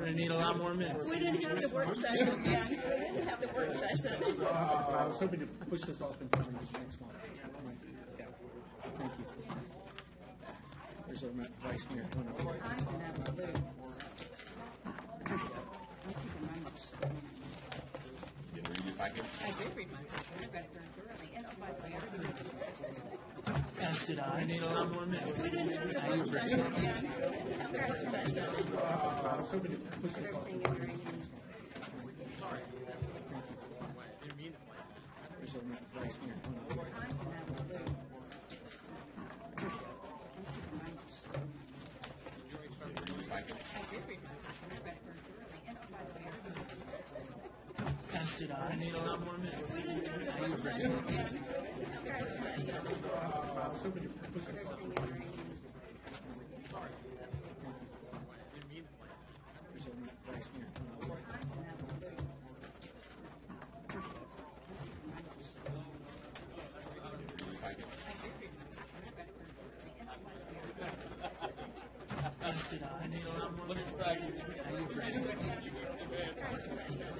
going to need a lot more minutes. We didn't have the work session, yeah. We didn't have the work session. I was hoping to push this off until maybe next month. Yeah. Thank you. There's our vice mayor. Did you read your packet? I did read my paper. I read it very thoroughly. And by the way, I already read it. As did I. Need a lot more minutes. We didn't have the work session, yeah. We didn't have the work session. I was hoping to push this off. Everything in green. There's our vice mayor. I did read my paper. I read it very thoroughly. And by the way, I already read it. As did I. Need a lot more minutes. We didn't have the work session, yeah. We didn't have the work session. I was hoping to push this off. Everything in green. There's our vice mayor. As did I. Need a lot more minutes. I was hoping to push this off. There's our vice mayor.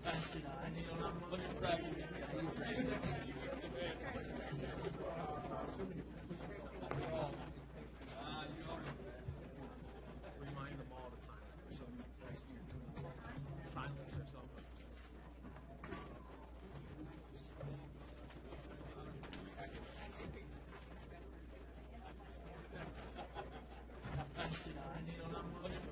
As did I. Need a lot more minutes. I was hoping to push this off. Remind them all to sign this. There's our vice mayor. Sign this yourself. As did I. Need a lot more minutes.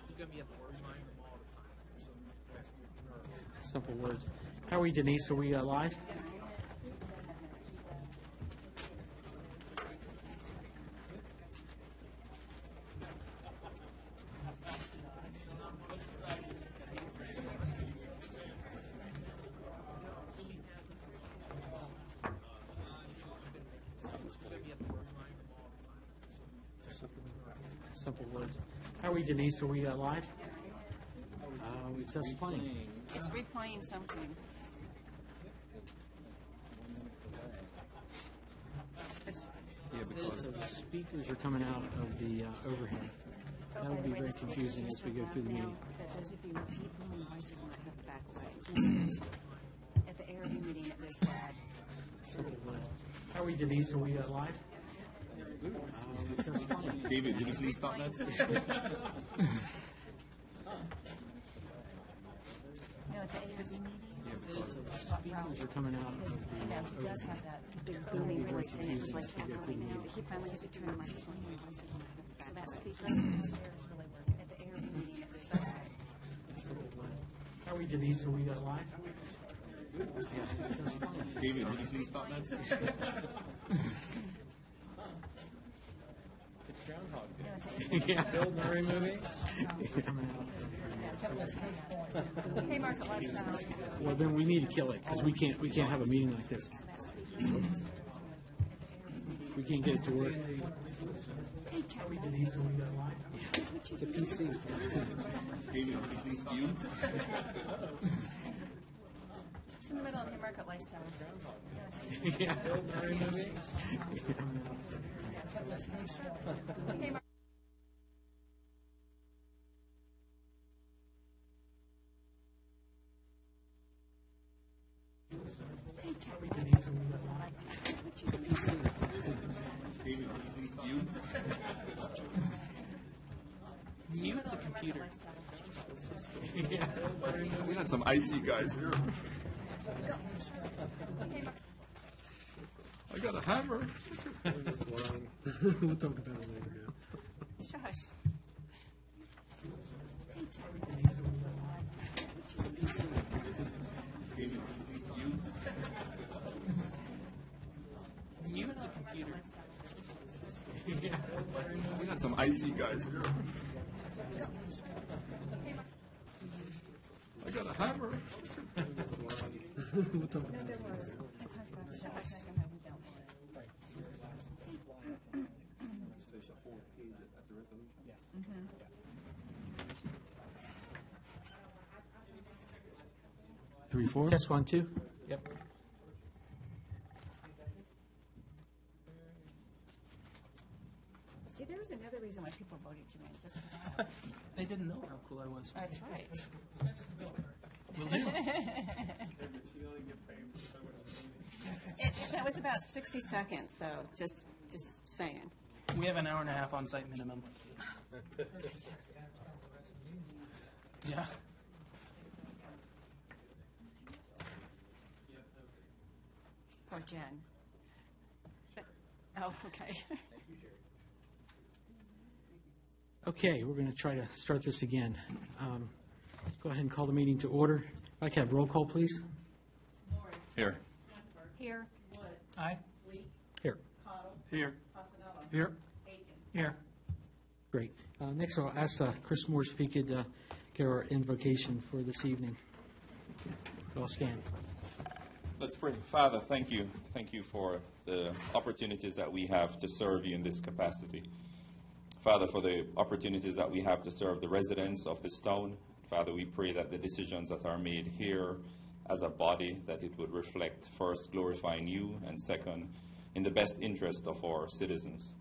She's gonna be at the word. Remind them all to sign this. Simple words. How are we, Denise? Are we live? Simple words. How are we, Denise? Are we live? It's us playing. It's replaying something. Yeah, because the speakers are coming out of the overhead. That would be very confusing as we go through the meeting. That those of you with deep booming voices might have to back away. At the ARB meeting, it was that. Simple words. How are we, Denise? Are we live? It's us playing. David, did you please stop that? No, at the ARB meeting. Speakers are coming out of the He does have that big booming voice, and it was like echoing out. But he finally had to turn the microphone on. So that speaker upstairs really worked. At the ARB meeting, it was that. Simple words. How are we, Denise? Are we live? It's us playing. David, did you please stop that? It's Groundhog Day. No, at the ARB Yeah. Bill Murray movie? Hey, Market Lifestyle. Well, then we need to kill it because we can't have a meeting like this. We can't get it to work. Hey, Terry. Denise, are we live? It's a PC. David, did you please stop that? It's in the middle of the Market Lifestyle. Yeah. Bill Murray movie? Hey, Mar- Hey, Terry. David, did you please stop Mute the computer. We got some IT guys here. I got a hammer. We'll talk about it later. Shush. Hey, Terry. David, Mute the computer. we got some IT guys here. I got a hammer. We'll talk No, about there it. was. It talks about the setbacks that can have been dealt with. Station 4K, that's a resolution? Yes. Three, four? Test 1, 2. Yep. See, there was another reason why people voted you in, just for that. They didn't know how cool I was. That's right. Will do. That was about 60 seconds, though, just saying. We have an hour and a half on site minimum. Yeah. Poor Jen. Oh, okay. Okay, we're going to try to start this again. Go ahead and call the meeting to order. If I could have roll call, please. Here. Here. Aye. Here. Here. Here. Here. Great. Next, I'll ask Chris Morse if he could give our invocation for this evening. I'll stand. Let's pray. Father, thank you. Thank you for the opportunities that we have to serve you in this capacity. Father, for the opportunities that we have to serve the residents of this town. Father, we pray that the decisions that are made here as a body, that it would reflect, first, glorifying you, and second, in the best interest of our citizens.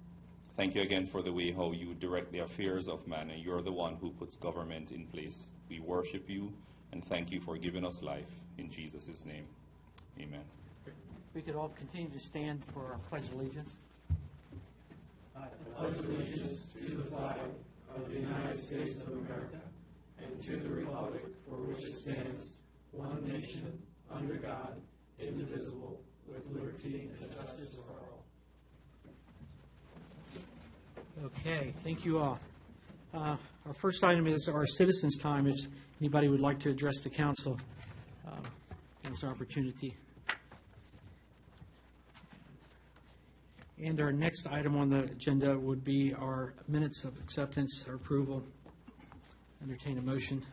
Thank you again for the way how you direct the affairs of man, and you're the one who puts government in place. We worship you, and thank you for giving us life. In Jesus' name, amen. We could all continue to stand for our Pledge of Allegiance. Okay, thank you all. Our first item is our citizens' time. If anybody would like to address the council, it's an opportunity. And our next item on the agenda would be our minutes of acceptance or approval. Entertain a motion.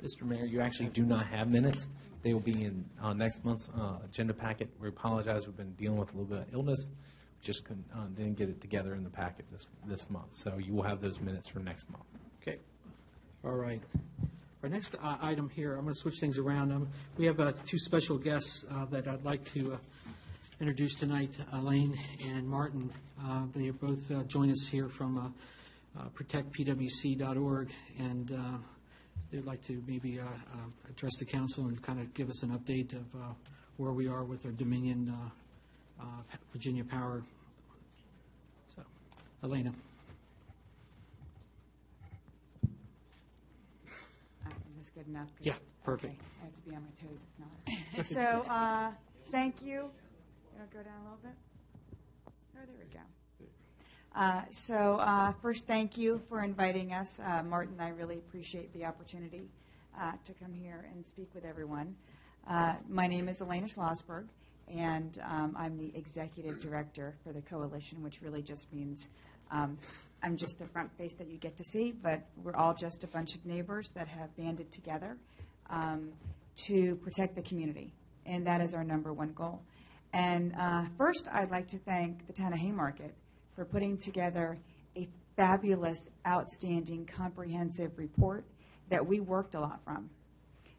Mr. Mayor, you actually do not have minutes. They will be in next month's agenda packet. We apologize. We've been dealing with a little bit of illness. Just didn't get it together in the packet this month. So you will have those minutes for next month. Okay. All right. Our next item here, I'm going to switch things around. We have two special guests that I'd like to introduce tonight, Elaine and Martin. They both join us here from protectpwc.org, and they'd like to maybe address the council and kind of give us an update of where we are with our Dominion Virginia Power. So, Elena. Is this good enough? Yeah, perfect. Okay. I have to be on my toes if not. So, thank you. It'll go down a little bit. Oh, there we go. First, thank you for inviting us. Martin, I really appreciate the opportunity to come here and speak with everyone. My name is Elena Schlossberg, and I'm the executive director for the coalition, which really just means I'm just the front face that you get to see, but we're all just a bunch of neighbors that have banded together to protect the community, and that is our number one goal. And first, I'd like to thank the town of Haymarket for putting together a fabulous, outstanding, comprehensive report that we worked a lot from.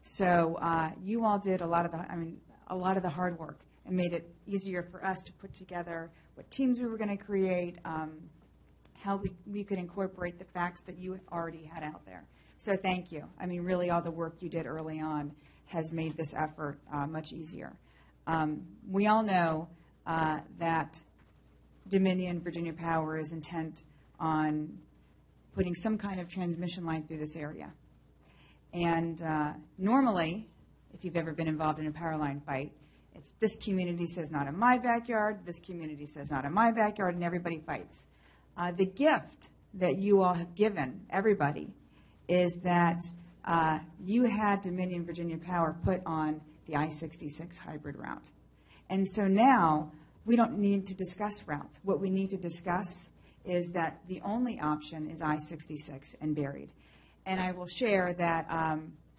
So you all did a lot of the hard work and made it easier for us to put together what teams we were going to create, how we could incorporate the facts that you already had out there. So thank you. I mean, really all the work you did early on has made this effort much easier. We all know that Dominion Virginia Power is intent on putting some kind of transmission line through this area. And normally, if you've ever been involved in a power line fight, it's this community says not in my backyard, this community says not in my backyard, and everybody fights. The gift that you all have given everybody is that you had Dominion Virginia Power put on the I-66 hybrid route. And so now we don't need to discuss routes. What we need to discuss is that the only option is I-66 and buried. And I will share that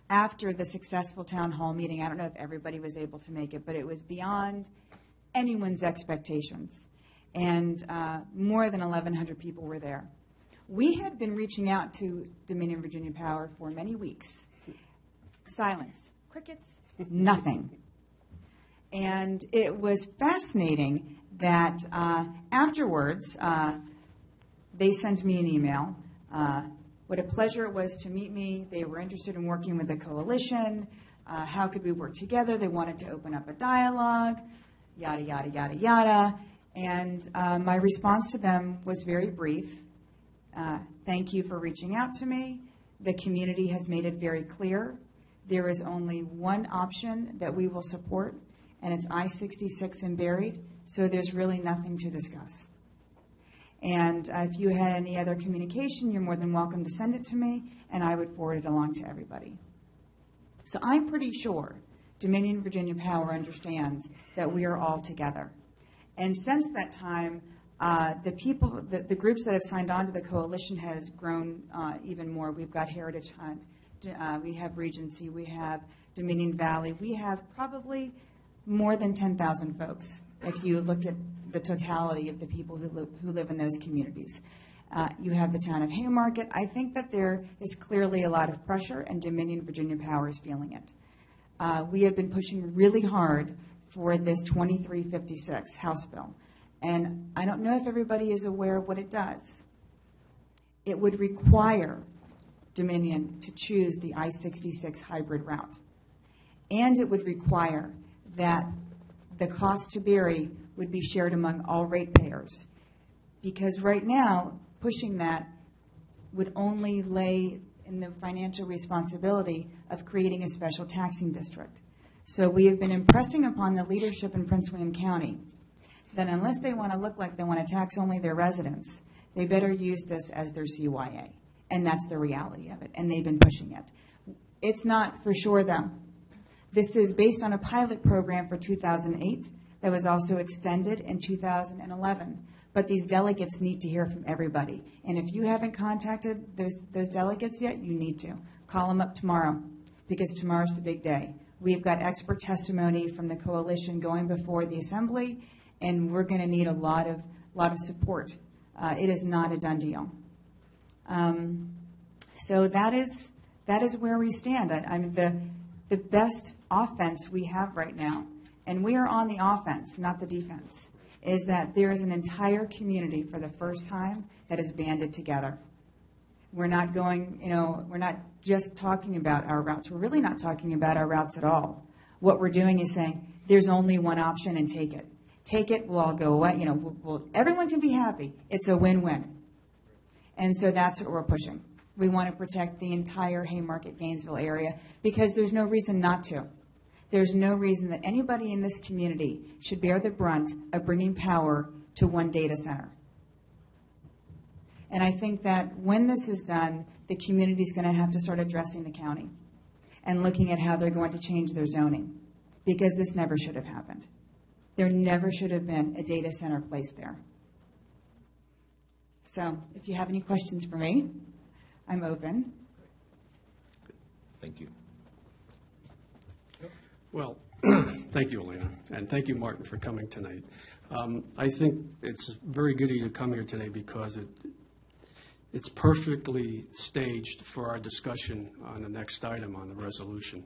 after the successful town hall meeting, I don't know if everybody was able to make it, but it was beyond anyone's expectations. And more than 1,100 people were there. We had been reaching out to Dominion Virginia Power for many weeks. Silence. Crickets. Nothing. And it was fascinating that afterwards, they sent me an email. What a pleasure it was to meet me. They were interested in working with the coalition. How could we work together? They wanted to open up a dialogue, yada, yada, yada, yada. And my response to them was very brief. Thank you for reaching out to me. The community has made it very clear. There is only one option that we will support, and it's I-66 and buried, so there's really nothing to discuss. And if you had any other communication, you're more than welcome to send it to me, and I would forward it along to everybody. So I'm pretty sure Dominion Virginia Power understands that we are all together. And since that time, the groups that have signed on to the coalition has grown even more. We've got Heritage Hunt, we have Regency, we have Dominion Valley. We have probably more than 10,000 folks if you look at the totality of the people who live in those communities. You have the town of Haymarket. I think that there is clearly a lot of pressure, and Dominion Virginia Power is feeling it. We have been pushing really hard for this 2356 House bill. And I don't know if everybody is aware of what it does. It would require Dominion to choose the I-66 hybrid route. And it would require that the cost to bury would be shared among all ratepayers. Because right now, pushing that would only lay in the financial responsibility of creating a special taxing district. So we have been impressing upon the leadership in Prince William County that unless they want to look like they want to tax only their residents, they better use this as their CYA. And that's the reality of it. And they've been pushing it. It's not for sure, though. This is based on a pilot program for 2008 that was also extended in 2011. But these delegates need to hear from everybody. And if you haven't contacted those delegates yet, you need to. Call them up tomorrow, because tomorrow's the big day. We've got expert testimony from the coalition going before the assembly, and we're going to need a lot of support. It is not a done deal. So that is where we stand. I mean, the best offense we have right now, and we are on the offense, not the defense, is that there is an entire community for the first time that is banded together. We're not we're not just talking about our routes. We're really not talking about our routes at all. What we're doing is saying, there's only one option, and take it. Take it, we'll all go away. Everyone can be happy. It's a win-win. And so that's what we're pushing. We want to protect the entire Haymarket, Gainesville area because there's no reason not to. There's no reason that anybody in this community should bear the brunt of bringing power to one data center. And I think that when this is done, the community is going to have to start addressing the county and looking at how they're going to change their zoning, because this never should have happened. There never should have been a data center placed there. So if you have any questions for me, I'm open. Thank you. Well, thank you, Elena, and thank you, Martin, for coming tonight. I think it's very good of you to come here today because it's perfectly staged for our discussion on the next item on the resolution.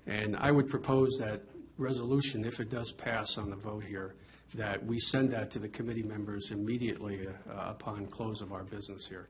And I would propose that resolution, if it does pass on the vote here, that we send that to the committee members immediately upon close of our business here.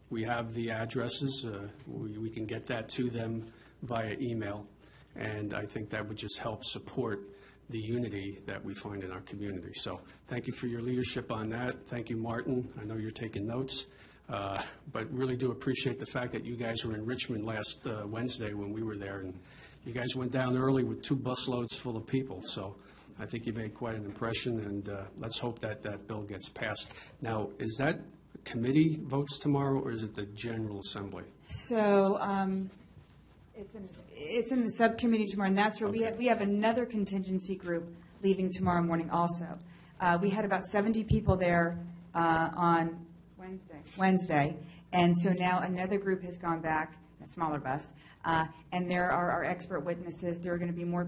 We have the addresses. We can get that to them via email. And I think that would just help support the unity that we find in our community. So thank you for your leadership on that. Thank you, Martin. I know you're taking notes. But really do appreciate the fact that you guys were in Richmond last Wednesday when we were there. And you guys went down early with 2 busloads full of people. So I think you made quite an impression. And let's hope that that bill gets passed. Now, is that committee votes tomorrow, or is it the General Assembly? So it's in the subcommittee tomorrow, and that's where we have another contingency group leaving tomorrow morning also. We had about 70 people there on Wednesday. And so now another group has gone back, a smaller bus, and there are our expert witnesses. There are going to be more,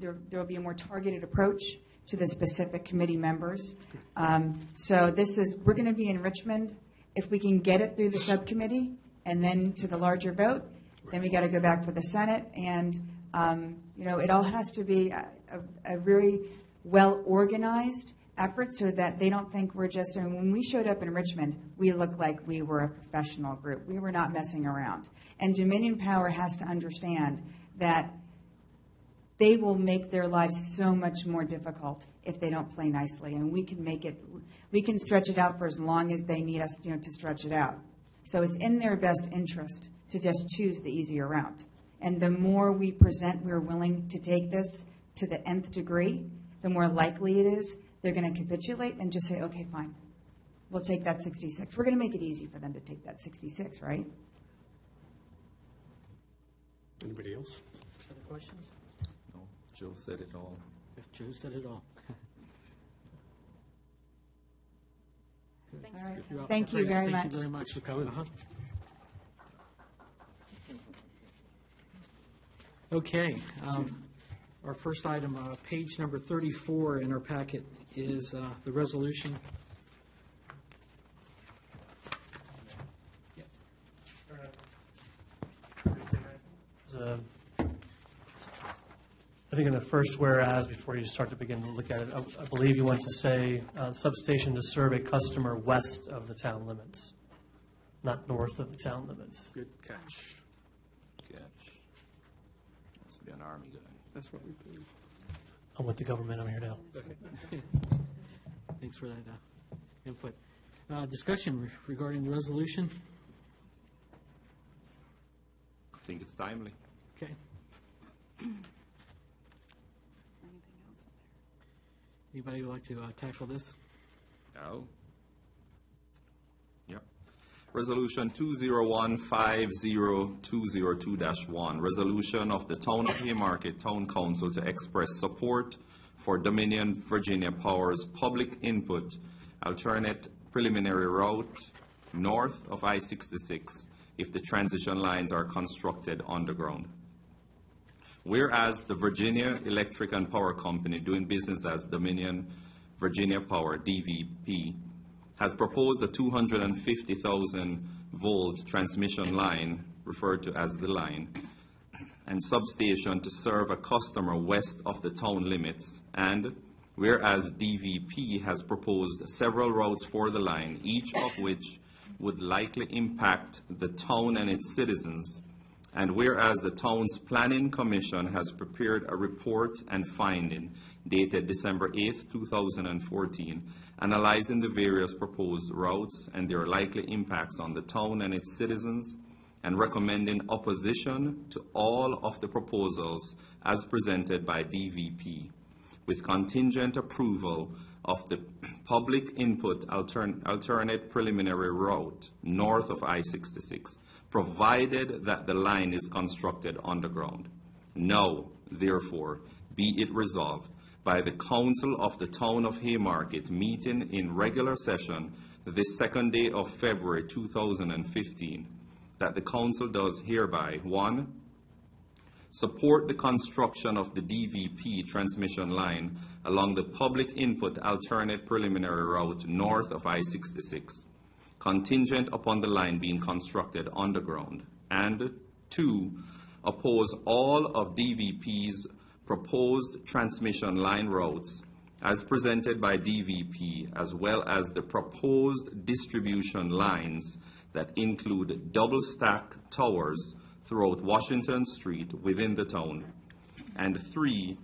there will be a more targeted approach to the specific committee members. So we're going to be in Richmond. If we can get it through the subcommittee and then to the larger vote, then we got to go back for the Senate. And, it all has to be a very well-organized effort so that they don't think we're just, when we showed up in Richmond, we looked like we were a professional group. We were not messing around. And Dominion Power has to understand that they will make their lives so much more difficult if they don't play nicely. And we can stretch it out for as long as they need us, to stretch it out. So it's in their best interest to just choose the easier route. And the more we present we're willing to take this to the nth degree, the more likely it is they're going to capitulate and just say, okay, fine, we'll take that 66. We're going to make it easy for them to take that 66, right? Anybody else? Other questions? No, Joe said it all. Joe said it all. All right. You're up. Thank you very much. Thank you very much for coming. Okay. Our first item, page number 34 in our packet, is the resolution. Yes. I think in the first whereas, before you start to begin to look at it, I believe you want to say substation to serve a customer west of the town limits, not north of the town limits. Good catch. Must be an Army guy. That's what we do. I'm with the government. I'm here to help. Thanks for that input. Discussion regarding the resolution? I think it's timely. Okay. Anybody would like to tackle this? No. Yep. Resolution 201-50202-1, resolution of the Town of Haymarket Town Council to express support for Dominion Virginia Power's public input alternate preliminary route north of I-66 if the transition lines are constructed underground. Whereas the Virginia Electric and Power Company, doing business as Dominion Virginia Power, DVP, has proposed a 250,000 volt transmission line, referred to as the line, and substation to serve a customer west of the town limits. And whereas DVP has proposed several routes for the line, each of which would likely impact the town and its citizens, and whereas the town's planning commission has prepared a report and finding dated December 8, 2014, analyzing the various proposed routes and their likely impacts on the town and its citizens, and recommending opposition to all of the proposals as presented by DVP, with contingent approval of the public input alternate preliminary route north of I-66, provided that the line is constructed underground. Now, therefore, be it resolved by the Council of the Town of Haymarket meeting in regular session this second day of February 2015, that the Council does hereby, 1, support the construction of the DVP transmission line along the public input alternate preliminary route north of I-66, contingent upon the line being constructed underground, and 2, oppose all of DVP's proposed transmission line routes as presented by DVP, as well as the proposed distribution lines that include double-stack towers throughout Washington Street within the town. And 3,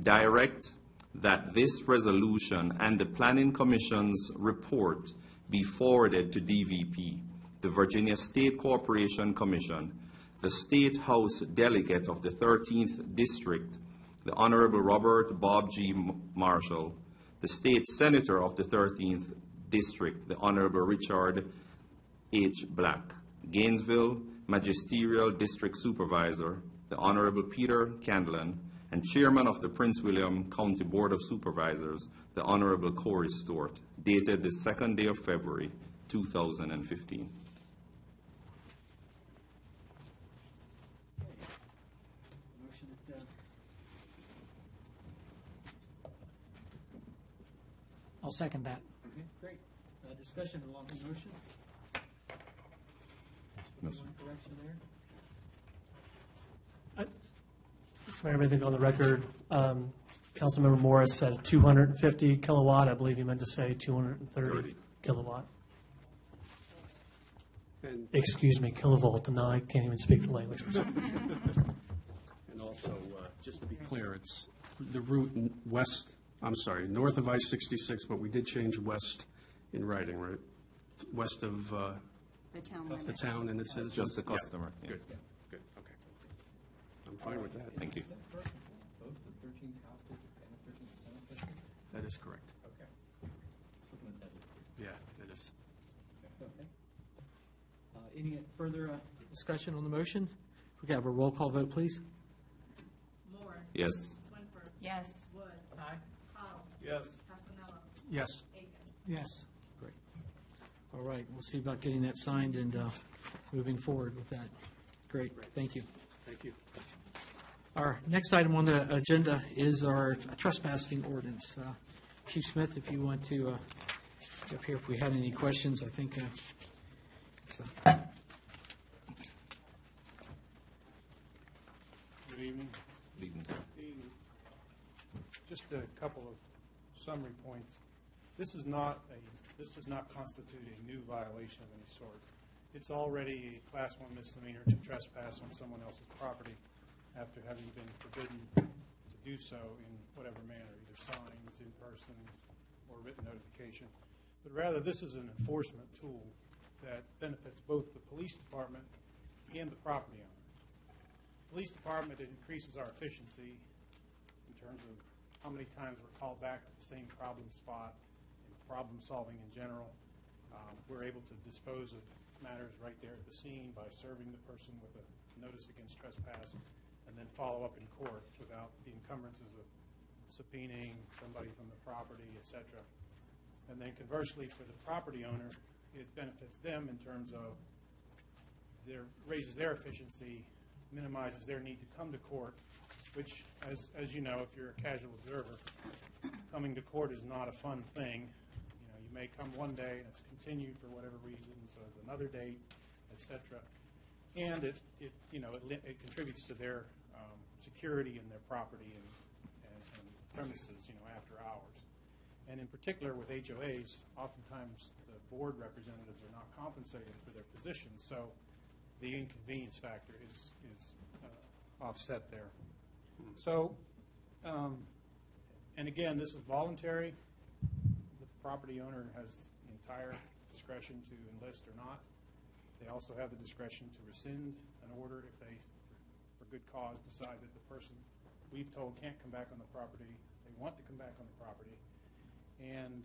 direct that this resolution and the Planning Commission's report be forwarded to DVP, the Virginia State Corporation Commission, the State House Delegate of the 13th District, the Honorable Robert Bob G. Marshall, the State Senator of the 13th District, the Honorable Richard H. Black, Gainesville Magisterial District Supervisor, the Honorable Peter Candland, and Chairman of the Prince William County Board of Supervisors, the Honorable Corey Stewart, dated the 2nd day of February, 2015. Motion that, I'll second that. okay, great. Discussion along the motion? No, sir. One correction there? For everything on the record, Councilmember Morris said 250 kilowatt. I believe he meant to say 230 kilowatt. And Excuse me, kilovolt, and now I can't even speak the language. and also, just to be clear, it's the route north of I-66, but we did change west in writing, right? West of The town the limits. town and its citizens? Just the Yeah. customer. Yeah. Good, good, okay. I'm fine with that. Thank you. Both the 13th House District and the 13th Senate District? That is correct. Okay. Looking at that. Yeah, it is. Okay. Any further discussion on the motion? We can have a roll call vote, please. Yes. Yes. Yes. Yes. Great. All right, we'll see about getting that signed and moving forward with that. Great, thank you. Thank you. Our next item on the agenda is our trespassing ordinance. Chief Smith, if you want to get up here, if we had any questions, I think. Good evening. Good evening, sir. Just a couple of summary points. This does not constitute a new violation of any sort. It's already a Class 1 misdemeanor to trespass on someone else's property after having been forbidden to do so in whatever manner, either signs, in person, or written notification. But rather, this is an enforcement tool that benefits both the police department and the property owner. Police department, it increases our efficiency in terms of how many times we're called back to the same problem spot and problem solving in general. We're able to dispose of matters right there at the scene by serving the person with a notice against trespass and then follow up in court without the encumbrances of subpoenaing somebody from the property, et cetera. And then conversely, for the property owner, it benefits them in terms of raises their efficiency, minimizes their need to come to court, which, as you know, if you're a casual observer, coming to court is not a fun thing. You know, you may come one day and it's continued for whatever reason, so it's another date, et cetera. And it contributes to their security in their property and premises, after hours. And in particular with HOAs, oftentimes the board representatives are not compensated for their positions, so the inconvenience factor is offset there. So, and again, this is voluntary. The property owner has the entire discretion to enlist or not. They also have the discretion to rescind an order if they, for good cause, decide that the person we've told can't come back on the property, they want to come back on the property. And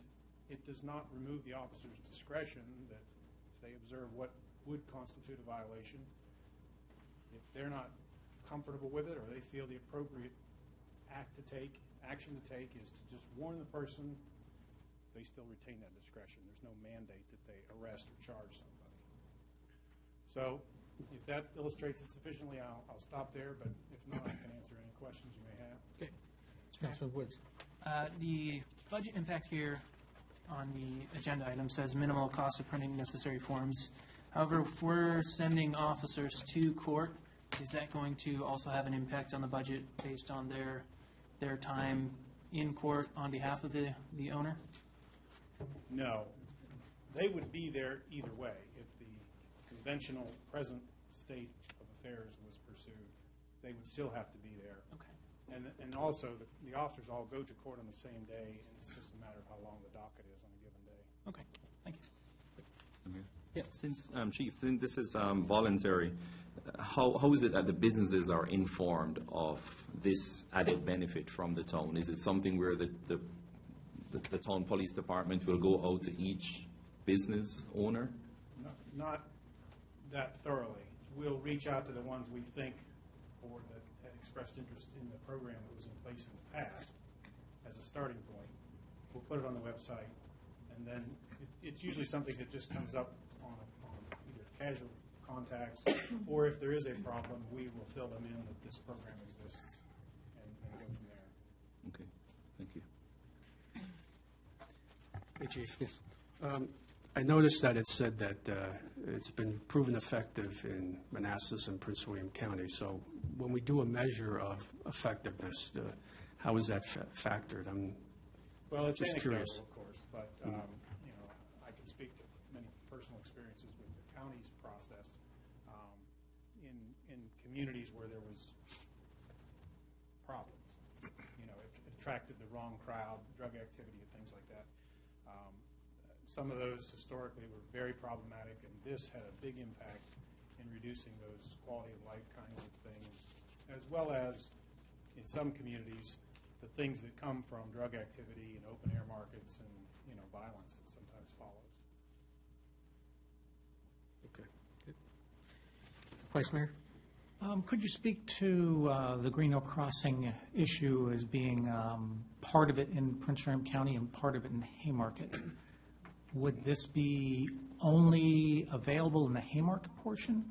it does not remove the officer's discretion that if they observe what would constitute a violation, if they're not comfortable with it or they feel the appropriate action to take is to just warn the person, they still retain that discretion. There's no mandate that they arrest or charge somebody. So if that illustrates it sufficiently, I'll stop there, but if not, I can answer any questions you may have. Okay. Councilman Woods. The budget impact here on the agenda item says minimal cost of printing necessary forms. However, if we're sending officers to court, is that going to also have an impact on the budget based on their time in court on behalf of the owner? No. They would be there either way. If the conventional present state of affairs was pursued, they would still have to be there. Okay. And also, the officers all go to court on the same day, and it's just a matter of how long the docket is on a given day. Okay, thank you. Yeah, since Chief, since this is voluntary, how is it that the businesses are informed of this added benefit from the town? Is it something where the town police department will go out to each business owner? Not that thoroughly. We'll reach out to the ones we think or that expressed interest in the program that was in place in the past as a starting point. We'll put it on the website, and then it's usually something that just comes up on either casual contacts, or if there is a problem, we will fill them in that this program exists and go from there. Okay, thank you. Hey, Chief. I noticed that it said that it's been proven effective in Manassas and Prince William County. So when we do a measure of effectiveness, how is that factored? I'm Well, it's just anecdotal, curious. of course, but you know, I can speak to many personal experiences with the county's process in communities where there was problems. You know, it attracted the wrong crowd, drug activity, and things like that. Some of those historically were very problematic, and this had a big impact in reducing those quality of life kinds of things, as well as in some communities, the things that come from drug activity and open air markets and, you know, violence that sometimes follows. Okay. Vice Mayor? Could you speak to the Green Hill Crossing issue as being part of it in Prince William County and part of it in Haymarket? Would this be only available in the Haymarket portion,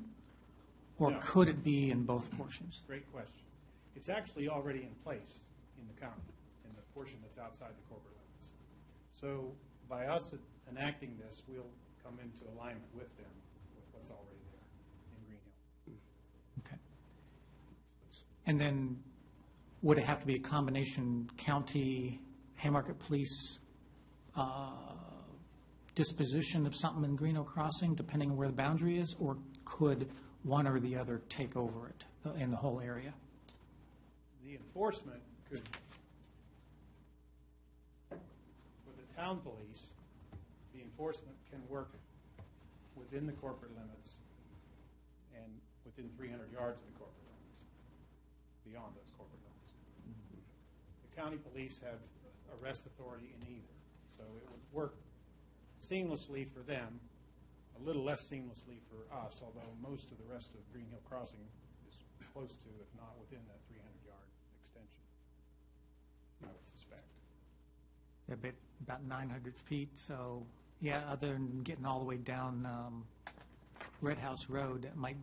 or No. could it be in both portions? Great question. It's actually already in place in the county, in the portion that's outside the corporate limits. So by us enacting this, we'll come into alignment with them, with what's already there in Green Hill. Okay. And then, would it have to be a combination county, Haymarket Police disposition of something in Green Hill Crossing, depending on where the boundary is, or could one or the other take over it in the whole area? The enforcement could, for the town police, the enforcement can work within the corporate limits and within 300 yards of the corporate limits, beyond those corporate limits. The county police have arrest authority in either, so it would work seamlessly for them, a little less seamlessly for us, although most of the rest of Green Hill Crossing is close to, if not within that 300-yard extension, I would suspect. About 900 feet, so, yeah, other than getting all the way down Red House Road, it might,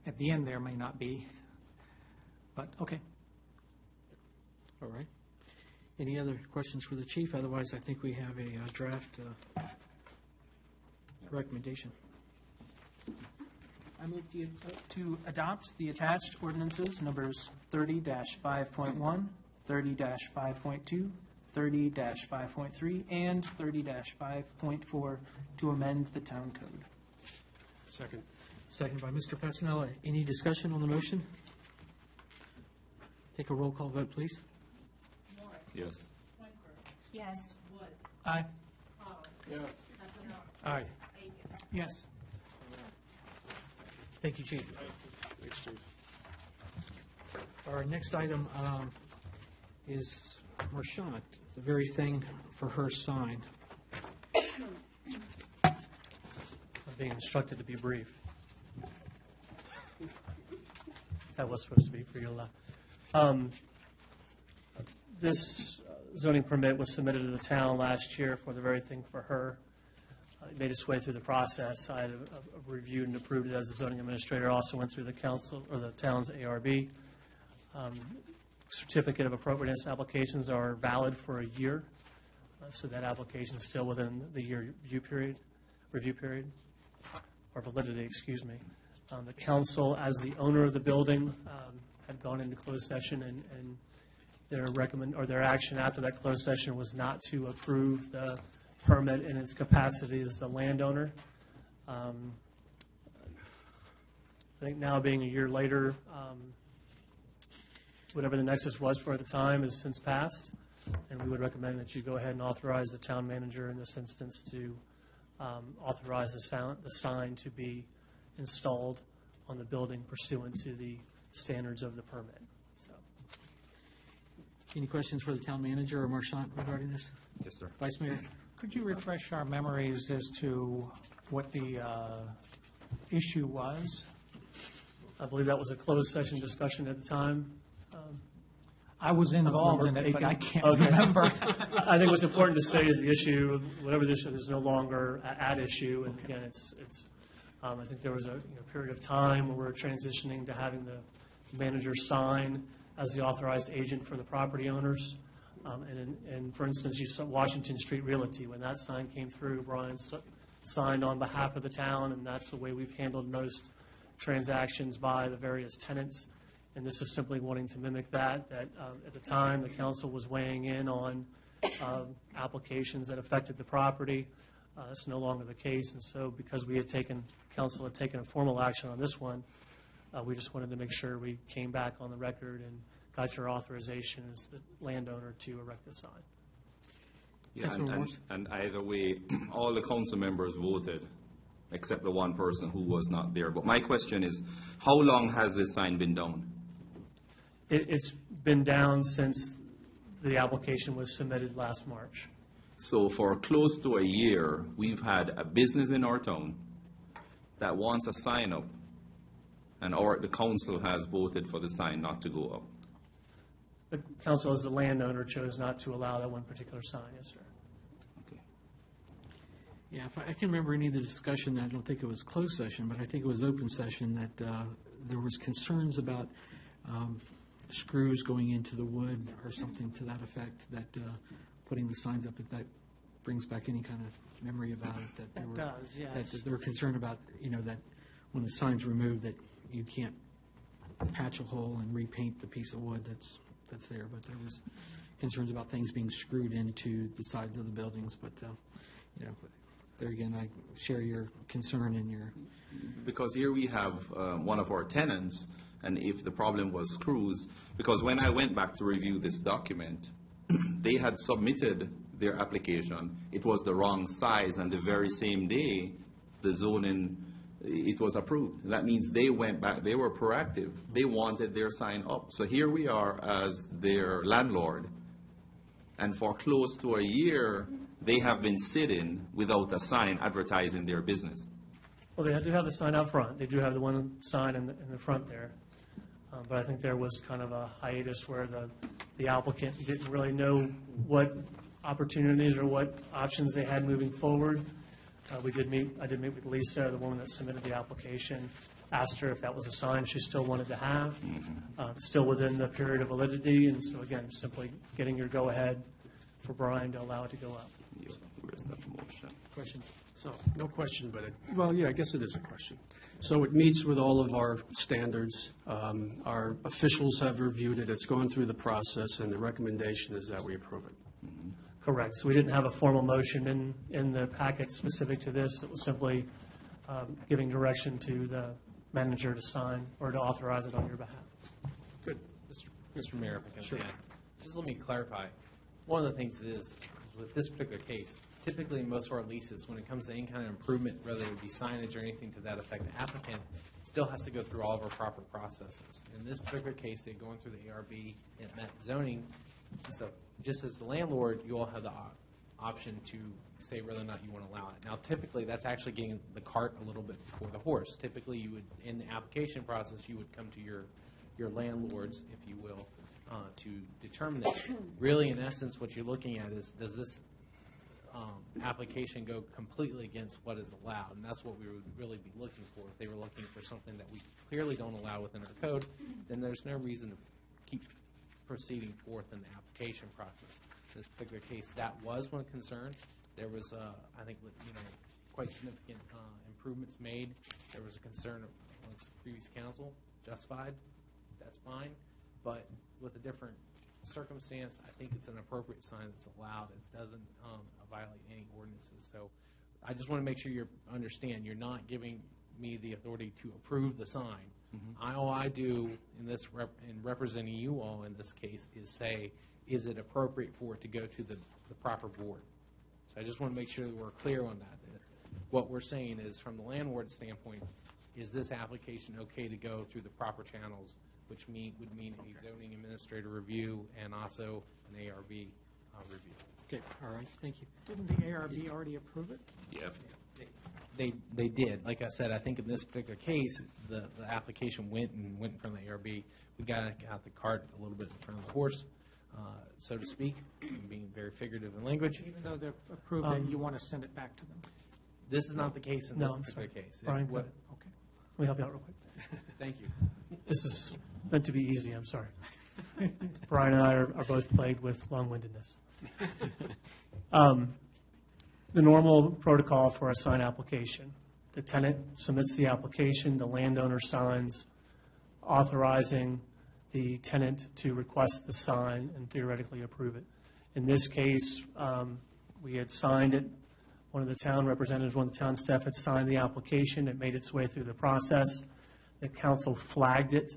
at the end there may not be, but, okay. All right. Any other questions for the chief? Otherwise, I think we have a draft recommendation. I move to adopt the attached ordinances numbers 30-5.1, 30-5.2, 30-5.3, and 30-5.4 to amend the town code. Second. Second by Mr. Passanella. Any discussion on the motion? Take a roll call vote, please. Yes. Yes. Aye. Aye. Yes. Thank you, Chief. Thanks, Chief. Our next item is Marchant, the very thing for her sign. I'm being instructed to be brief. That was supposed to be for you. This zoning permit was submitted to the town last year for the very thing for her. It made its way through the process. I had reviewed and approved it as the zoning administrator. Also went through the council or the town's ARB. Certificate of appropriateness applications are valid for a year, so that application is still within the year review period, or validity, excuse me. The council, as the owner of the building, had gone into closed session, and their action after that closed session was not to approve the permit in its capacity as the landowner. I think now, being a year later, whatever the nexus was for at the time has since passed, and we would recommend that you go ahead and authorize the town manager in this instance to authorize the sign to be installed on the building pursuant to the standards of the permit. So, Any questions for the town manager or Marchant regarding this? Yes, sir. Vice Mayor? Could you refresh our memories as to what the issue was? I believe that was a closed session discussion at the time. I was involved in it, but I can't remember. I think what's important to say is the issue, whatever the issue, is no longer at issue. And again, I think there was a period of time where we were transitioning to having the manager sign as the authorized agent for the property owners. And for instance, you saw Washington Street Realty, when that sign came through, Brian signed on behalf of the town, and that's the way we've handled most transactions by the various tenants. And this is simply wanting to mimic that at the time, the council was weighing in on applications that affected the property. That's no longer the case, and so because council had taken a formal action on this one, we just wanted to make sure we came back on the record and got your authorization as the landowner to erect the sign. Yeah, and either way, all the council members voted, except the one person who was not there. But my question is, how long has this sign been down? It's been down since the application was submitted last March. So for close to a year, we've had a business in our town that wants a sign up, and the council has voted for the sign not to go up. The council, as the landowner, chose not to allow that one particular sign, yes, sir. Okay. Yeah, if I can remember any of the discussion, I don't think it was closed session, but I think it was open session, that there was concerns about screws going into the wood or something to that effect, that putting the signs up, if that brings back any kind of memory about it, that they were, that they were concerned about, that when the sign's removed, that you can't patch a hole and repaint the piece of wood that's there. But there was concerns about things being screwed into the sides of the buildings. But there again, I share your concern and your. Because here we have one of our tenants, and if the problem was screws, because when I went back to review this document, they had submitted their application. It was the wrong size, and the very same day, the zoning, it was approved. That means they went back, they were proactive. They wanted their sign up. So here we are as their landlord, and for close to a year, they have been sitting without a sign advertising their business. Well, they do have the sign out front. They do have the one sign in the front there. But I think there was kind of a hiatus where the applicant didn't really know what opportunities or what options they had moving forward. I did meet with Lisa, the woman that submitted the application, asked her if that was a sign she still wanted to have, still within the period of validity. And so again, simply getting your go-ahead for Brian to allow it to go up. Yeah, where's that motion? Question. So, no question, but I guess it is a question. So it meets with all of our standards. Our officials have reviewed it. It's gone through the process, and the recommendation is that we approve it. Correct. So we didn't have a formal motion in the packet specific to this. It was simply giving direction to the manager to sign or to authorize it on your behalf. Good. Mr. Mayor, if I can. Sure. Just let me clarify. One of the things is with this particular case, typically in most of our leases, when it comes to any kind of improvement, whether it be signage or anything to that effect, the applicant still has to go through all of our proper processes. In this particular case, they're going through the ARB and met zoning. So just as the landlord, you all have the option to say whether or not you want to allow it. Now, typically, that's actually getting the cart a little bit before the horse. Typically, you would, in the application process, you would come to your landlords, if you will, to determine that. Really, in essence, what you're looking at is, does this application go completely against what is allowed? And that's what we would really be looking for. If they were looking for something that we clearly don't allow within our code, then there's no reason to keep proceeding forth in the application process. In this particular case, that was one concern. There was, I think, quite significant improvements made. There was a concern amongst the previous council, justified, that's fine. But with a different circumstance, I think it's an appropriate sign that's allowed. It doesn't violate any ordinances. So I just want to make sure you understand you're not giving me the authority to approve the sign. All I do in this in representing you all in this case is say, is it appropriate for it to go to the proper board? So I just want to make sure that we're clear on that. What we're saying is, from the landlord standpoint, is this application okay to go through the proper channels, which would mean a zoning administrator review and also an ARB review. Okay, all right, thank you. Didn't the ARB already approve it? Yeah. They did. Like I said, I think in this particular case, the application went in front of the ARB. We got the cart a little bit in front of the horse, so to speak, being very figurative in language. Even though they've approved it, you want to send it back to them? This is not the case in No, this I'm particular sorry. case. Brian, What- Okay. Let me help you out real quick. Thank you. This is meant to be easy, I'm sorry. Brian and I are both plagued with long-windedness. The normal protocol for a sign application, the tenant submits the application, the landowner signs authorizing the tenant to request the sign and theoretically approve it. In this case, we had signed it. One of the town representatives, one of the town staff had signed the application. It made its way through the process. The council flagged it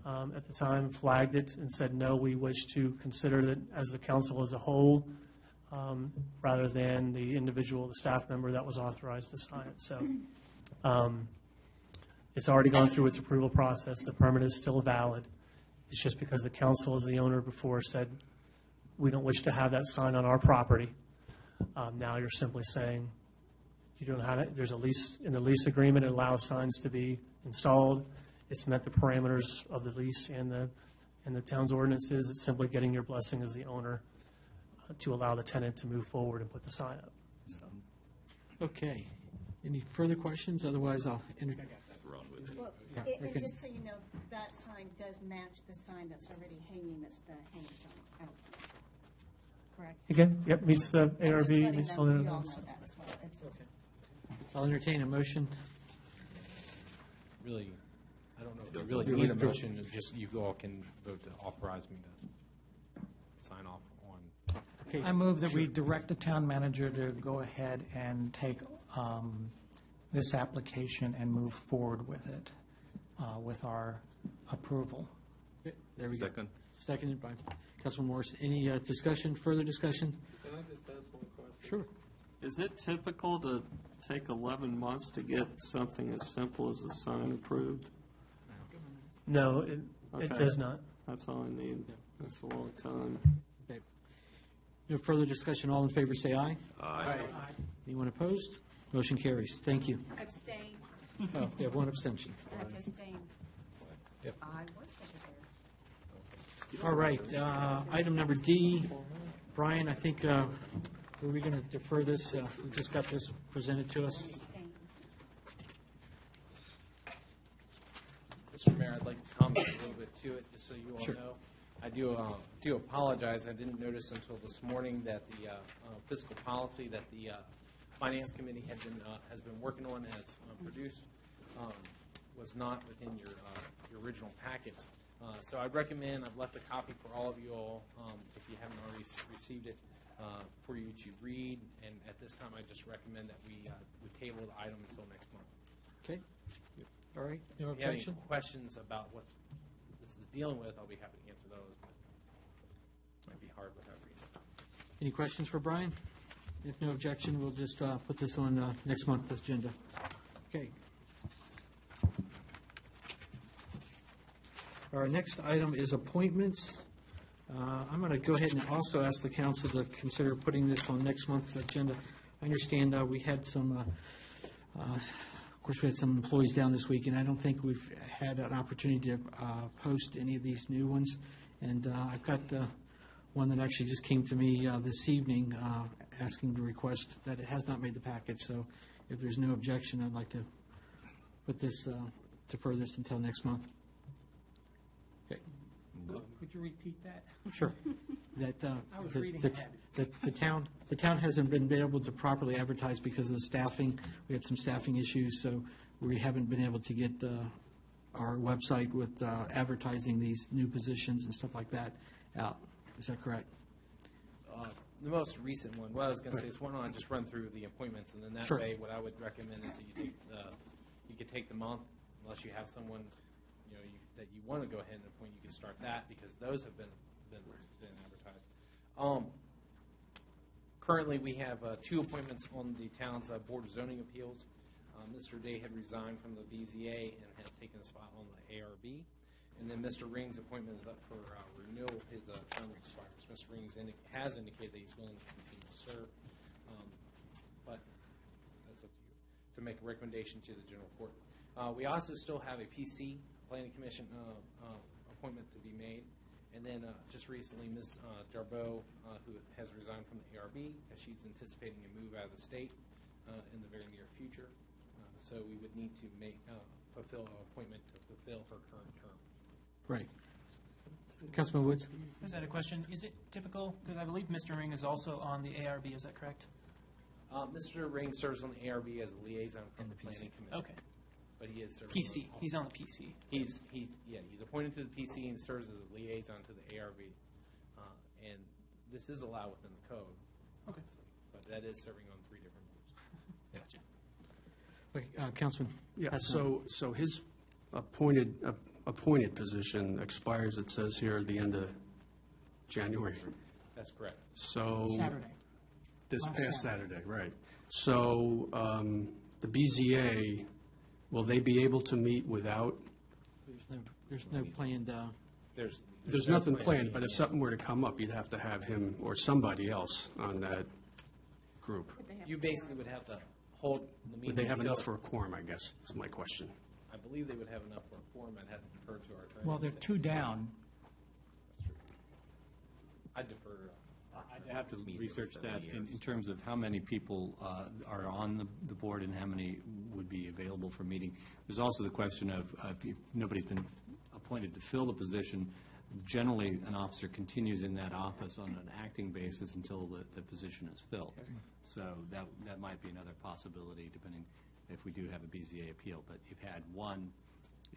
at the time, flagged it and said, no, we wish to consider it as the council as a whole, rather than the individual, the staff member that was authorized to sign it. So it's already gone through its approval process. The permit is still valid. It's just because the council, as the owner before, said, we don't wish to have that sign on our property. Now you're simply saying, you don't have it. There's a lease, in the lease agreement, it allows signs to be installed. It's met the parameters of the lease and the town's ordinances. It's simply getting your blessing as the owner to allow the tenant to move forward and put the sign up. So, Okay. Any further questions? Otherwise, I'll entertain. Well, Yeah, and okay. just so you know, that sign does match the sign that's already hanging, that's the hanging sign out front. Correct? again, yep, meets the I'm just ARB, letting meets them- all the you all know others. that as well. It's- I'll entertain a motion. Really, I don't know if you really need a motion, it's just you all can vote to authorize me to sign off on. Okay. I move that we direct the town manager to go ahead and take this application and move forward with it, with our approval. Okay, there we go. Second. Seconded by Councilman Morris. Any discussion, further discussion? Can I just ask one question? Sure. Is it typical to take 11 months to get something as simple as a sign approved? No, it Okay. does not. That's all I need. That's a long time. Okay. No further discussion. All in favor, say aye. Aye. Anyone opposed? Motion carries. Thank you. Abstain. Oh, we have one abstention. Abstain. Yep. I work over there. All right, item number D. Brian, I think, were we going to defer this? We just got this presented to us. Abstain. Mr. Mayor, I'd like to comment a little bit to it, just so you all Sure. know. I do apologize. I didn't notice until this morning that the fiscal policy that the Finance Committee has been working on, has produced, was not within your original packet. So I'd recommend, I've left a copy for all of you all, if you haven't already received it, for you to read. And at this time, I just recommend that we table the item until next month. Okay. All right, no If you have any objection? questions about what this is dealing with, I'll be happy to answer those, but it might be hard without reading. Any questions for Brian? If no objection, we'll just put this on next month's agenda. Okay. Our next item is appointments. I'm going to go ahead and also ask the council to consider putting this on next month's agenda. I understand we had some, of course, we had some employees down this week, and I don't think we've had an opportunity to post any of these new ones. And I've got one that actually just came to me this evening asking to request that it has not made the packet. So if there's no objection, I'd like to put this, defer this until next month. Okay. Could you repeat that? Sure. That, I was the- reading the- ahead. The town hasn't been able to properly advertise because of the staffing. We had some staffing issues, so we haven't been able to get our website with advertising these new positions and stuff like that out. Is that correct? The most recent one, what I was going to say is, why don't I just run through the appointments, and then that Sure. way, what I would recommend is that you could take the month, unless you have someone, that you want to go ahead and appoint, you can start that, because those have been advertised. Currently, we have 2 appointments on the town's Board of Zoning Appeals. Mr. Day had resigned from the BZA and has taken a spot on the ARB. And then Mr. Ring's appointment is up for renewal. His term expires. Mr. Rings has indicated that he's willing to continue to serve, but that's up to you. To make a recommendation to the general court. We also still have a PC, Planning Commission appointment to be made. And then just recently, Ms. Jarbeau, who has resigned from the ARB, as she's anticipating a move out of the state in the very near future. So we would need to fulfill an appointment to fulfill her current term. Right. Councilman Woods? Is that a question? Is it typical, because I believe Mr. Ring is also on the ARB, is that correct? Mr. Ring serves on the ARB as a liaison from the Planning Commission. Okay. But he is serving. PC, he's on the PC. He's appointed to the PC and serves as a liaison to the ARB. And this is allowed within the code. Okay. But that is serving on 3 different boards. Gotcha. Okay, Councilman? Yeah, so his appointed position expires, it says here, at the end of January. That's correct. So. Saturday. This Last past Saturday, right. So the BZA, will they be able to meet without? There's no planned, There's nothing planned, but if something were to come up, you'd have to have him or somebody else on that group. You basically would have to hold the meeting. Would they have until- enough for a quorum, I guess, is my question. I believe they would have enough for a quorum. I'd have to defer to our attorney. Well, they're 2 down. I'd defer. I'd have to research that in terms of how many people are on the board and how many would be available for meeting. There's also the question of if nobody's been appointed to fill the position, generally an officer continues in that office on an acting basis until the position is filled. So that might be another possibility depending if we do have a BZA appeal. But you've had one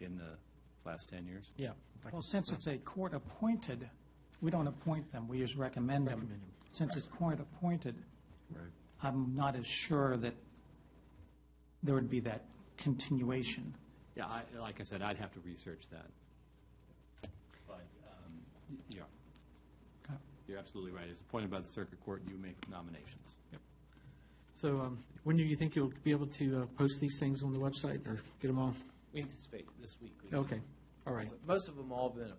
in the last 10 years? yeah. Well, since it's a court appointed, we don't appoint them, we just recommend them. Since it's court appointed, I'm not as sure that there would be that continuation. Yeah, like I said, I'd have to research that. But, yeah, Okay. you're absolutely right. As appointed by the circuit court, you make nominations. Yep. So when do you think you'll be able to post these things on the website or get them all? We anticipate this week. Okay, all right. So most of them all have been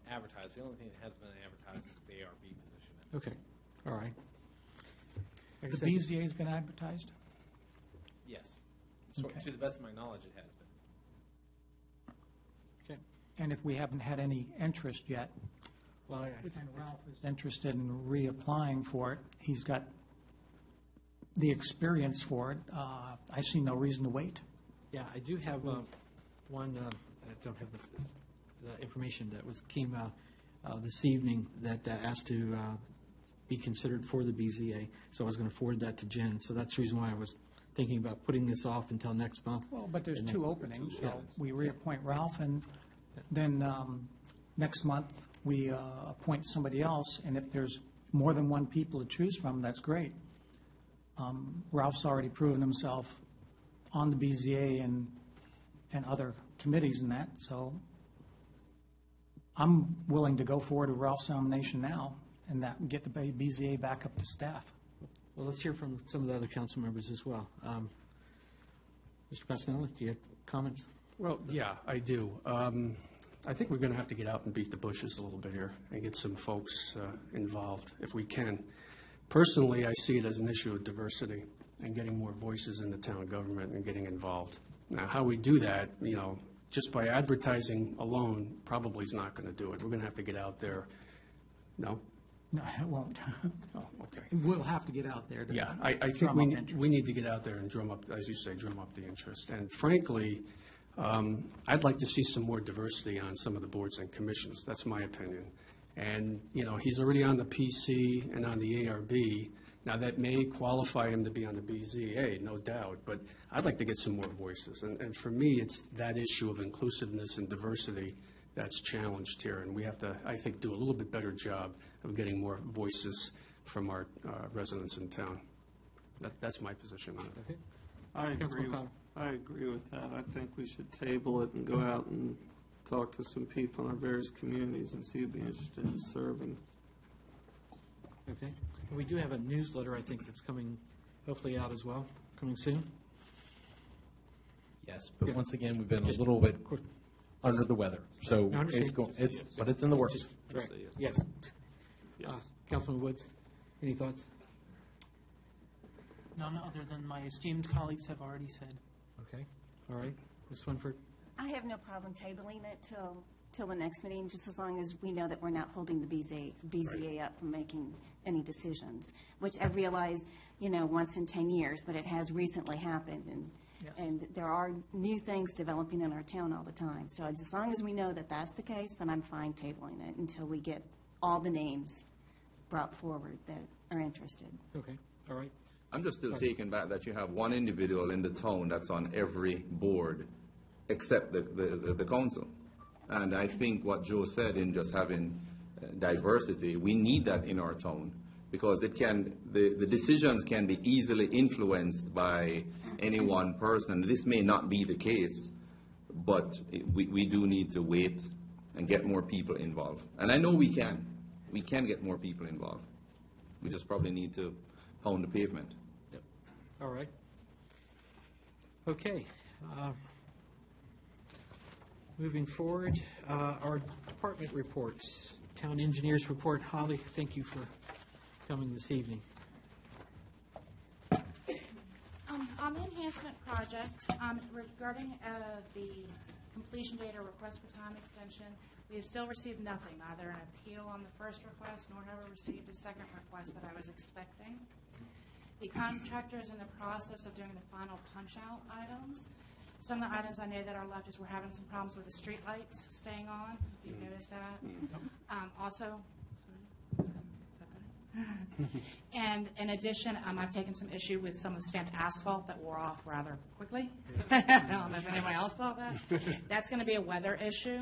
advertised. The only thing that hasn't been advertised is the ARB position. Okay, all right. Like I The said, BZA's been advertised? Yes. So, Okay. to the best of my knowledge, it has been. Okay. And if we haven't had any interest yet, Well, and Ralph is interested in reapplying for it, he's got the experience for it, I see no reason to wait. yeah, I do have one, I don't have the information that came out this evening that asked to be considered for the BZA, so I was going to forward that to Jen. So that's the reason why I was thinking about putting this off until next month. Well, but there's And then- 2 openings, Yeah. so we reappoint Ralph, and then next month, we appoint somebody else, and if there's more than 1 people to choose from, that's great. Ralph's already proven himself on the BZA and other committees and that, so I'm willing to go forward with Ralph's nomination now, and that, get the BZA back up to staff. Well, let's hear from some of the other council members as well. Mr. Pasanelli, do you have comments? Well, yeah, I do. I think we're going to have to get out and beat the bushes a little bit here and get some folks involved if we can. Personally, I see it as an issue of diversity and getting more voices in the town government and getting involved. Now, how we do that, just by advertising alone probably is not going to do it. We're going to have to get out there. No? No, it won't. Oh, okay. We'll have to get out there to Yeah, I think drum up interest. we need to get out there and drum up, as you say, drum up the interest. And frankly, I'd like to see some more diversity on some of the boards and commissions. That's my opinion. And, he's already on the PC and on the ARB. Now, that may qualify him to be on the BZA, no doubt, but I'd like to get some more voices. And for me, it's that issue of inclusiveness and diversity that's challenged here, and we have to, I think, do a little bit better job of getting more voices from our residents in town. That's my position on it. Okay. I agree. Councilman Connor. I agree with that. I think we should table it and go out and talk to some people in our various communities and see who'd be interested in serving. Okay. We do have a newsletter, I think, that's coming, hopefully out as well, coming soon. Yes, but Yeah. once again, we've been a little bit under the weather. So I understand. but it's in the works. Right. Yes. Yes. Councilman Woods, any thoughts? None other than my esteemed colleagues have already said. Okay, all right. Ms. Swinford? I have no problem tabling it till the next meeting, just as long as we know that we're not holding the BZA up from making any decisions, which I realize, once in 10 years, but it has recently happened, and there are new things developing in our town all the time. So as long as we know that that's the case, then I'm fine tabling it until we get all the names brought forward that are interested. Okay, all right. I'm just still taken back that you have one individual in the town that's on every board except the council. And I think what Joe said in just having diversity, we need that in our town because the decisions can be easily influenced by any one person. This may not be the case, but we do need to wait and get more people involved. And I know we can. We can get more people involved. We just probably need to pound the pavement. Yep. All right. Okay. Moving forward, our department reports. Town engineers report. Holly, thank you for coming this evening. On the enhancement project, regarding the completion date or request for time extension, we have still received nothing, neither an appeal on the first request nor have we received a second request that I was expecting. The contractor is in the process of doing the final punch-out items. Some of the items I know that are left is we're having some problems with the street lights staying on, if you've noticed that. And in addition, I've taken some issue with some of the stamped asphalt that wore off rather quickly. I don't know if anybody else saw that. That's going to be a weather issue.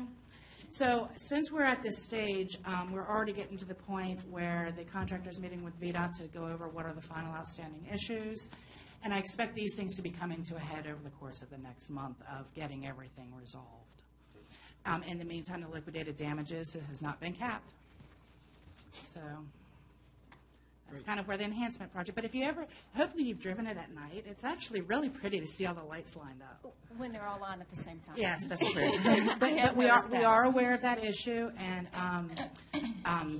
So since we're at this stage, we're already getting to the point where the contractor's meeting with VDOT to go over what are the final outstanding issues. And I expect these things to be coming to a head over the course of the next month of getting everything resolved. In the meantime, the liquidated damages has not been capped. So that's kind of where the enhancement project. But if you ever, hopefully you've driven it at night, it's actually really pretty to see all the lights lined up. When they're all on at the same time. Yes, that's true. But we are aware of that issue, and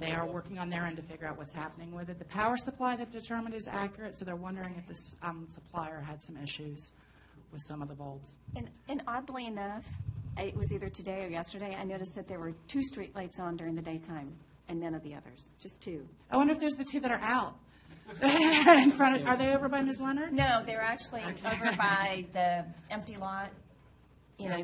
they are working on their end to figure out what's happening with it. The power supply they've determined is accurate, so they're wondering if this supplier had some issues with some of the bulbs. And oddly enough, it was either today or yesterday, I noticed that there were 2 street lights on during the daytime and none of the others, just 2. I wonder if there's the 2 that are out. In front of, are they over by Ms. Leonard? No, they're actually over by the empty lot,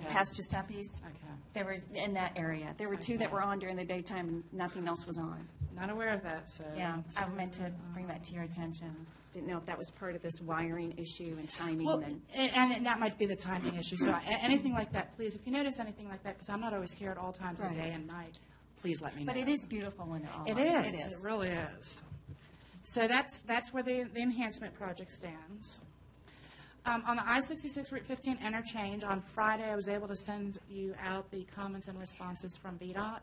past Giuseppe's. Okay. They were in that area. There were 2 that were on during the daytime and nothing else was on. Not aware of that, so. Yeah, I meant to bring that to your attention. Didn't know if that was part of this wiring issue and timing. Well, and that might be the timing issue. So anything like that, please, if you notice anything like that, because I'm not always here at all times of the day and night, please let me know. But it is beautiful when they're all it on. Is. It really is. So that's where the enhancement project stands. On the I-66 Route 15 interchange, on Friday, I was able to send you out the comments and responses from VDOT.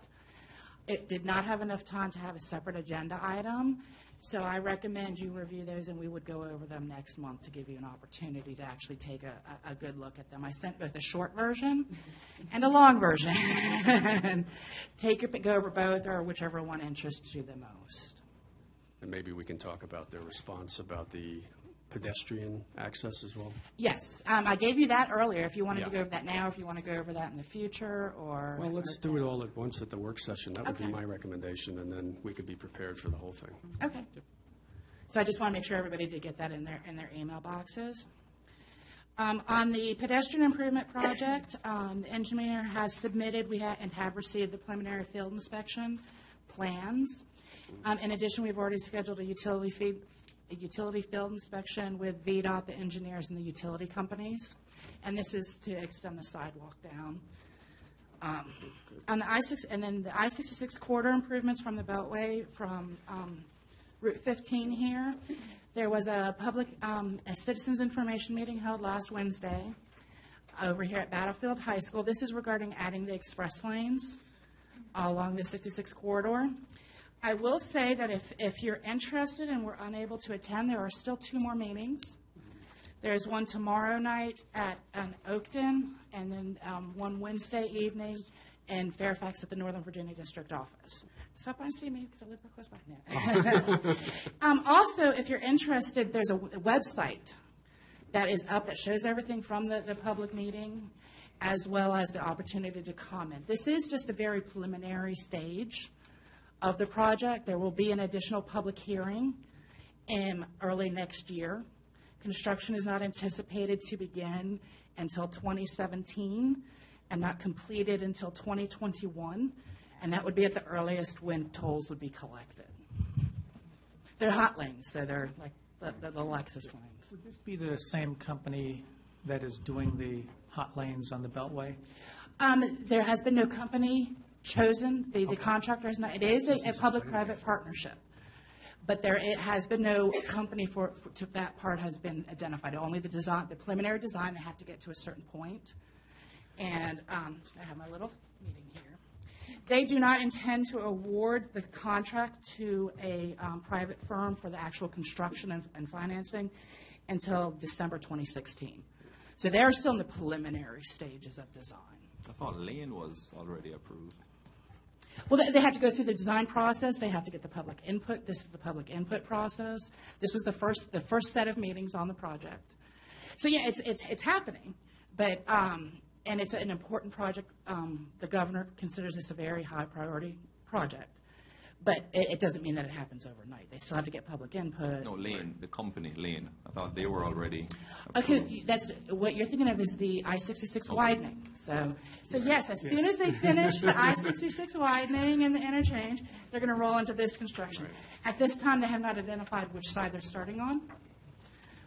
It did not have enough time to have a separate agenda item, so I recommend you review those, and we would go over them next month to give you an opportunity to actually take a good look at them. I sent both a short version and a long version. Go over both, or whichever one interests you the most. And maybe we can talk about their response about the pedestrian access as well. Yes, I gave you that earlier. If you wanted to go over that now, if you want to go over that in the future, or well, let's do it all at once at the work session. That would be my recommendation, and then we could be prepared for the whole thing. Okay. So I just want to make sure everybody did get that in their email boxes. On the pedestrian improvement project, the engineer has submitted and have received the preliminary field inspection plans. In addition, we've already scheduled a utility field inspection with VDOT, the engineers, and the utility companies, and this is to extend the sidewalk down. On the I-6, and then the I-66 corridor improvements from the Beltway from Route 15 here. There was a a citizens information meeting held last Wednesday over here at Battlefield High School. This is regarding adding the express lanes along the 66 corridor. I will say that if you're interested and we're unable to attend, there are still 2 more meetings. There's one tomorrow night at Oakton, and then one Wednesday evening in Fairfax at the Northern Virginia District Office. Stop by and see me because I live real close by now. Also, if you're interested, there's a website that is up that shows everything from the public meeting as well as the opportunity to comment. This is just a very preliminary stage of the project. There will be an additional public hearing in early next year. Construction is not anticipated to begin until 2017 and not completed until 2021, and that would be at the earliest when tolls would be collected. They're hot lanes, so they're like the Lexus lanes. Would this be the same company that is doing the hot lanes on the Beltway? There has been no company chosen. The contractor is not. It is a public-private partnership. But it has been no company to that part has been identified. Only the design, the preliminary design, they have to get to a certain point. And I have my little meeting here. They do not intend to award the contract to a private firm for the actual construction and financing until December 2016. So they're still in the preliminary stages of design. I thought Lane was already approved. Well, they have to go through the design process. They have to get the public input. This is the public input process. This was the first set of meetings on the project. So yeah, it's happening, but and it's an important project. The governor considers this a very high priority project, but it doesn't mean that it happens overnight. They still have to get public input. No, Lane, the company, Lane. I thought they were already approved. Okay, that's what you're thinking of is the I-66 widening. So yes, as soon as they finish the I-66 widening and the interchange, they're going to roll into this construction. Right. At this time, they have not identified which side they're starting on,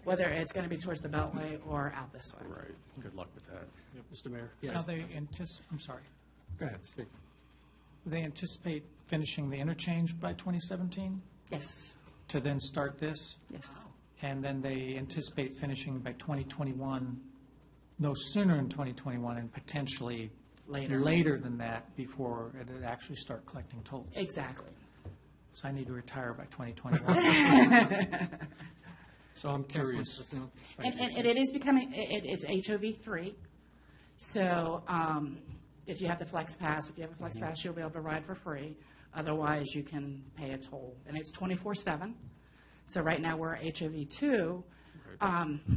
whether it's going to be towards the Beltway or out this way. Right. Good luck with that. Mr. Mayor? Now I'm sorry. Go ahead, speak. They anticipate finishing the interchange by 2017 Yes, to then start this? yes. And then they anticipate finishing by 2021, no sooner in 2021, and potentially later than that before it would actually start collecting tolls. Exactly. So I need to retire by 2021. So I'm curious. And it is becoming, it's HOV3. So if you have the Flex Pass, you'll be able to ride for free. Otherwise, you can pay a toll. And it's 24/7. So right now, we're HOV2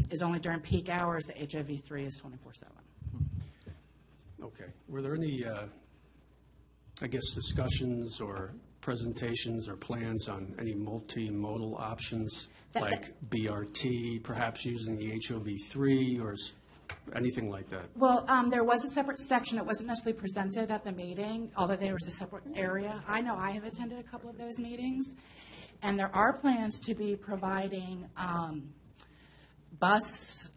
is only during peak hours. The HOV3 is 24/7. Okay. Were there any, I guess, discussions or presentations or plans on any multimodal options, like BRT, perhaps using the HOV3 or anything like that? Well, there was a separate section. It wasn't necessarily presented at the meeting, although there was a separate area. I know I have attended a couple of those meetings, and there are plans to be providing bus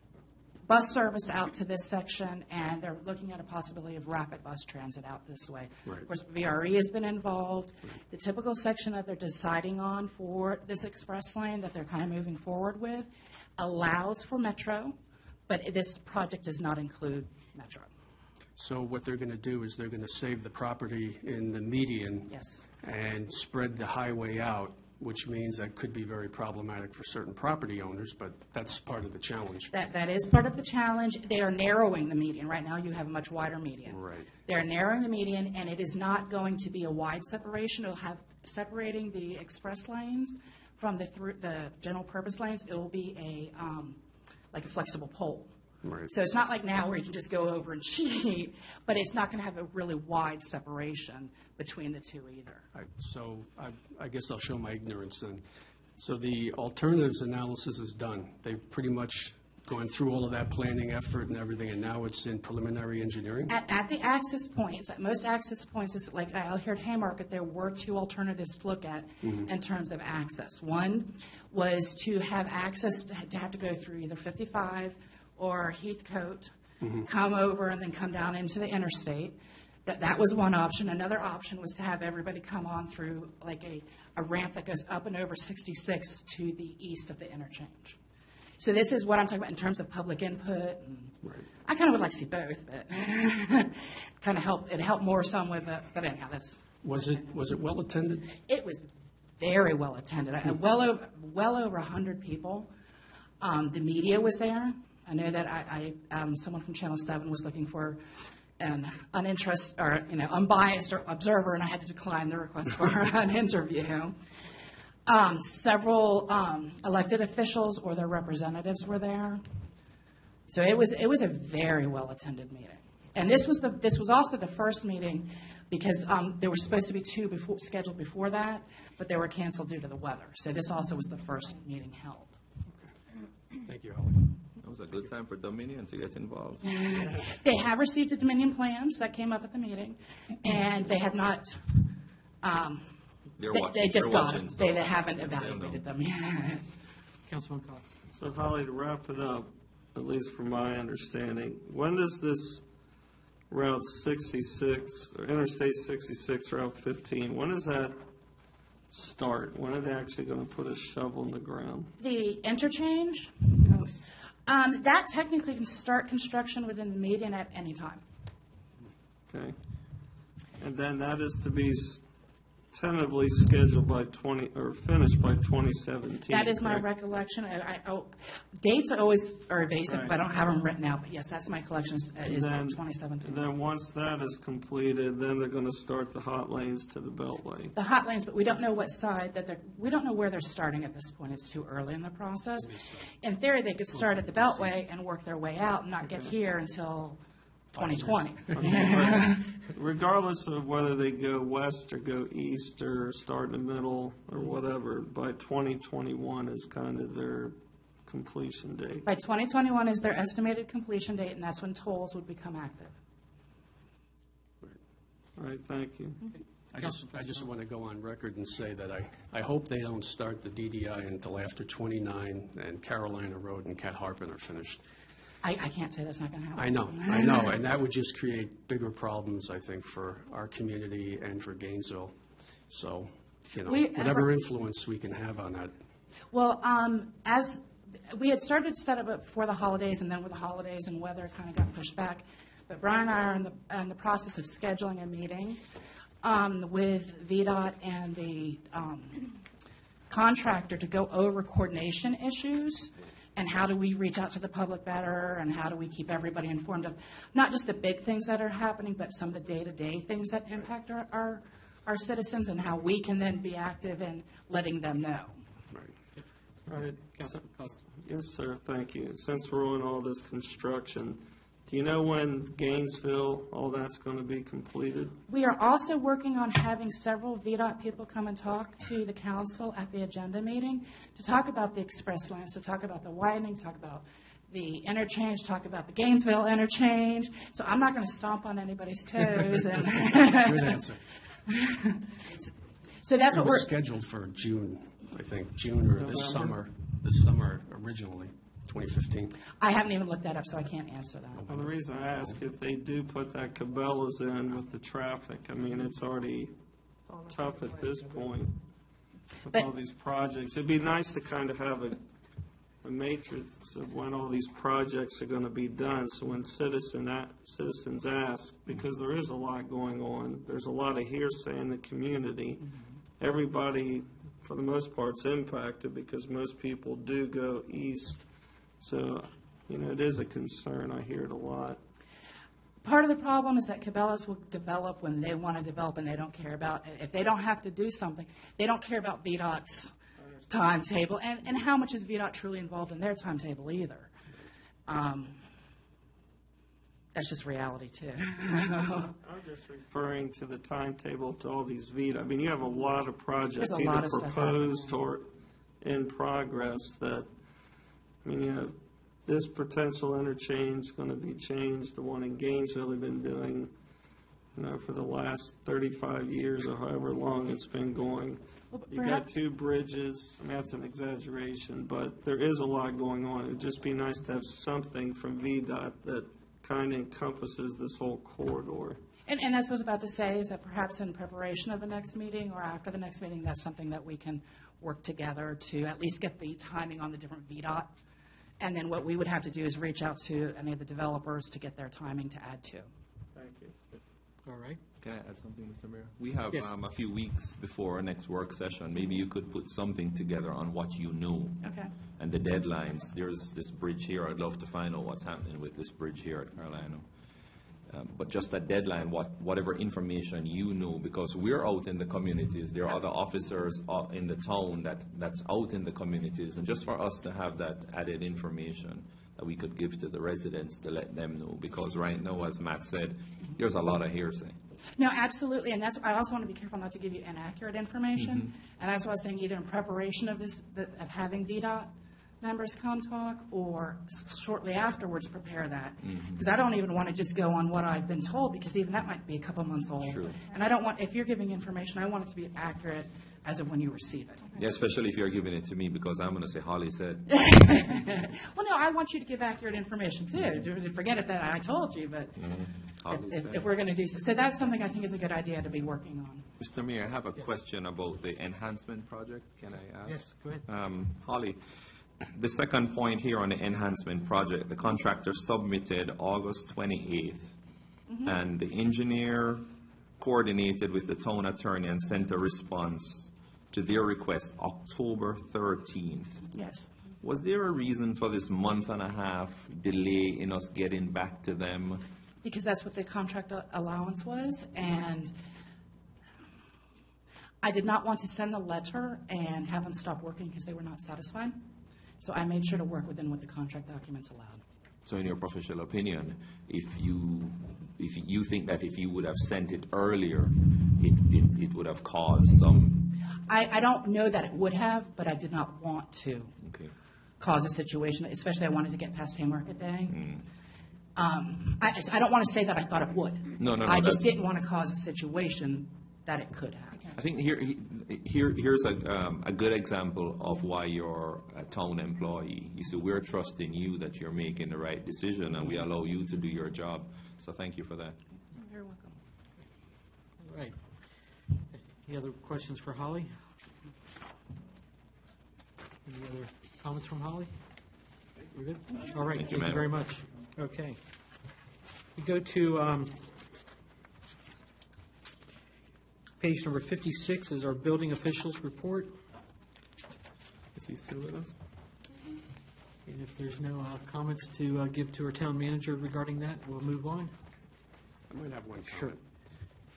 service out to this section, and they're looking at a possibility of rapid bus transit out this way. Right. Of course, VRE has been involved. The typical section that they're deciding on for this express lane that they're kind of moving forward with allows for Metro, but this project does not include Metro. So what they're going to do is they're going to save the property in the median Yes. and spread the highway out, which means that could be very problematic for certain property owners, but that's part of the challenge. That is part of the challenge. They are narrowing the median. Right now, you have a much wider median. Right. They're narrowing the median, and it is not going to be a wide separation. It'll have separating the express lanes from the general purpose lanes. It will be like a flexible pole. Right. So it's not like now where you can just go over and cheat, but it's not going to have a really wide separation between the two either. I guess I'll show my ignorance then. So the alternatives analysis is done. They've pretty much gone through all of that planning effort and everything, and now it's in preliminary engineering? At the access points, at most access points, it's like out here at Haymarket, there were two alternatives to look at in terms of access. One was to have access, to have to go through either 55 or Heathcote, come over and then come down into the interstate. That was one option. Another option was to have everybody come on through like a ramp that goes up and over 66 to the east of the interchange. So this is what I'm talking about in terms of public input. Right. I kind of would like to see both, but kind of it helped more some with it. But anyhow, that's. Was it well attended? It was very well attended. Well over 100 people. The media was there. I know that someone from Channel 7 was looking for an uninterested or unbiased observer, and I had to decline the request for an interview. Several elected officials or their representatives were there, so it was a very well attended meeting. And this was also the first meeting because there were supposed to be two scheduled before that, but they were canceled due to the weather. So this also was the first meeting held. Thank you, Holly. That was a good time for Dominion to get involved. They have received the Dominion plans that came up at the meeting, and they have not. They just got them. They haven't evaluated them yet. Councilman Cox. So Holly, to wrap it up, at least from my understanding, when does this Route 66, or Interstate 66, Route 15, when does that start? When are they actually going to put a shovel in the ground? The interchange? Yes. That technically can start construction within the median at any time. Okay. And then that is to be tentatively scheduled by finished by 2017. That is my correct? recollection. Dates are always evasive, Right. but I don't have them written out. But yes, that's my collection. Is 2017. And then once that is completed, then they're going to start the hot lanes to the Beltway. The hot lanes, but we don't know what side we don't know where they're starting at this point. It's too early in the process. In theory, they could start at the Beltway and work their way out and not get here until 2020. Okay, but regardless of whether they go west or go east or start in the middle or whatever, by 2021 is kind of their completion date. By 2021 is their estimated completion date, and that's when tolls would become active. All right, thank you. I just want to go on record and say that I hope they don't start the DDI until after 29 and Carolina Road and Cat Harpin are finished. I can't say that's not going to happen. I know, and that would just create bigger problems, I think, for our community and for Gainesville. So, whatever influence we can have on that. Well, as we had started to set up before the holidays, and then with the holidays and weather, kind of got pushed back. But Brian and I are in the process of scheduling a meeting with VDOT and the contractor to go over coordination issues and how do we reach out to the public better and how do we keep everybody informed of not just the big things that are happening, but some of the day-to-day things that impact our citizens and how we can then be active in letting them know. All right. Yes, sir. Thank you. Since we're on all this construction, do you know when Gainesville, all that's going to be completed? We are also working on having several VDOT people come and talk to the council at the agenda meeting to talk about the express lanes, to talk about the widening, talk about the interchange, talk about the Gainesville interchange. So I'm not going to stomp on anybody's toes. And Good answer. So that's It what was we're scheduled for June, I think, June or this summer originally, 2015. I haven't even looked that up, so I can't answer that. Well, the reason I ask, if they do put that Cabela's in with the traffic, I mean, it's already tough at this point with all these projects. It'd be nice to kind of have a matrix of when all these projects are going to be done, so when citizens ask, because there is a lot going on, there's a lot of hearsay in the community. Everybody, for the most part, is impacted because most people do go east. So, it is a concern. I hear it a lot. Part of the problem is that Cabela's will develop when they want to develop and they don't care about, if they don't have to do something, they don't care about VDOT's timetable and how much is VDOT truly involved in their timetable either. That's just reality too. I'm just referring to the timetable to all these VDOT. I mean, you have a lot of projects There's a lot either of stuff proposed or in progress that, I mean, you have this potential interchange going to be changed. The one in Gainesville they've been doing, for the last 35 years or however long it's been going. You got two bridges. I mean, that's an exaggeration, but there is a lot going on. It'd just be nice to have something from VDOT that kind of encompasses this whole corridor. And that's what I was about to say, is that perhaps in preparation of the next meeting or after the next meeting, that's something that we can work together to at least get the timing on the different VDOT. And then what we would have to do is reach out to any of the developers to get their timing to add to. Thank you. All right. Can I add something, Mr. Mayor? We have Yes. a few weeks before our next work session. Maybe you could put something together on what you know. Okay. And the deadlines. There's this bridge here. I'd love to find out what's happening with this bridge here at Carolina. But just a deadline, whatever information you know, because we're out in the communities, there are other officers in the town that's out in the communities, and just for us to have that added information that we could give to the residents to let them know, because right now, as Matt said, there's a lot of hearsay. No, absolutely, and I also want to be careful not to give you inaccurate information, and that's why I was saying either in preparation of this, of having VDOT members come talk, or shortly afterwards prepare that. Because I don't even want to just go on what I've been told, because even that might be a couple months old. True. And I don't want, if you're giving information, I want it to be accurate as of when you receive it. Yeah, especially if you're giving it to me, because I'm going to say Holly said. Well, no, I want you to give accurate information too. Forget it that I told you, but if we're going to do so that's something I think is a good idea to be working on. Mr. Mayor, I have a question about the enhancement project. Can I ask? Yes, go ahead. Holly, the second point here on the enhancement project, the contractor submitted August 28th, and the engineer coordinated with the town attorney and sent a response to their request October 13th. Yes. Was there a reason for this month and a half delay in us getting back to them? Because that's what the contract allowance was, and I did not want to send the letter and have them stop working because they were not satisfied. So I made sure to work within what the contract documents allowed. So in your professional opinion, if you think that if you would have sent it earlier, it would have caused some... I don't know that it would have, but I did not want to cause a situation, especially I wanted to get past Haymarket Day. I don't want to say that I thought it would. No, I just didn't want to cause a situation that it could have. I think here's a good example of why you're a town employee. You see, we're trusting you that you're making the right decision, and we allow you to do your job. So thank you for that. You're welcome. All right. Any other questions for Holly? Any other comments from Holly? We're good? All right, thank you very much. Okay. We go to page number 56 is our building officials report. Is he still with us? And if there's no comments to give to our town manager regarding that, we'll move on. I might have one comment.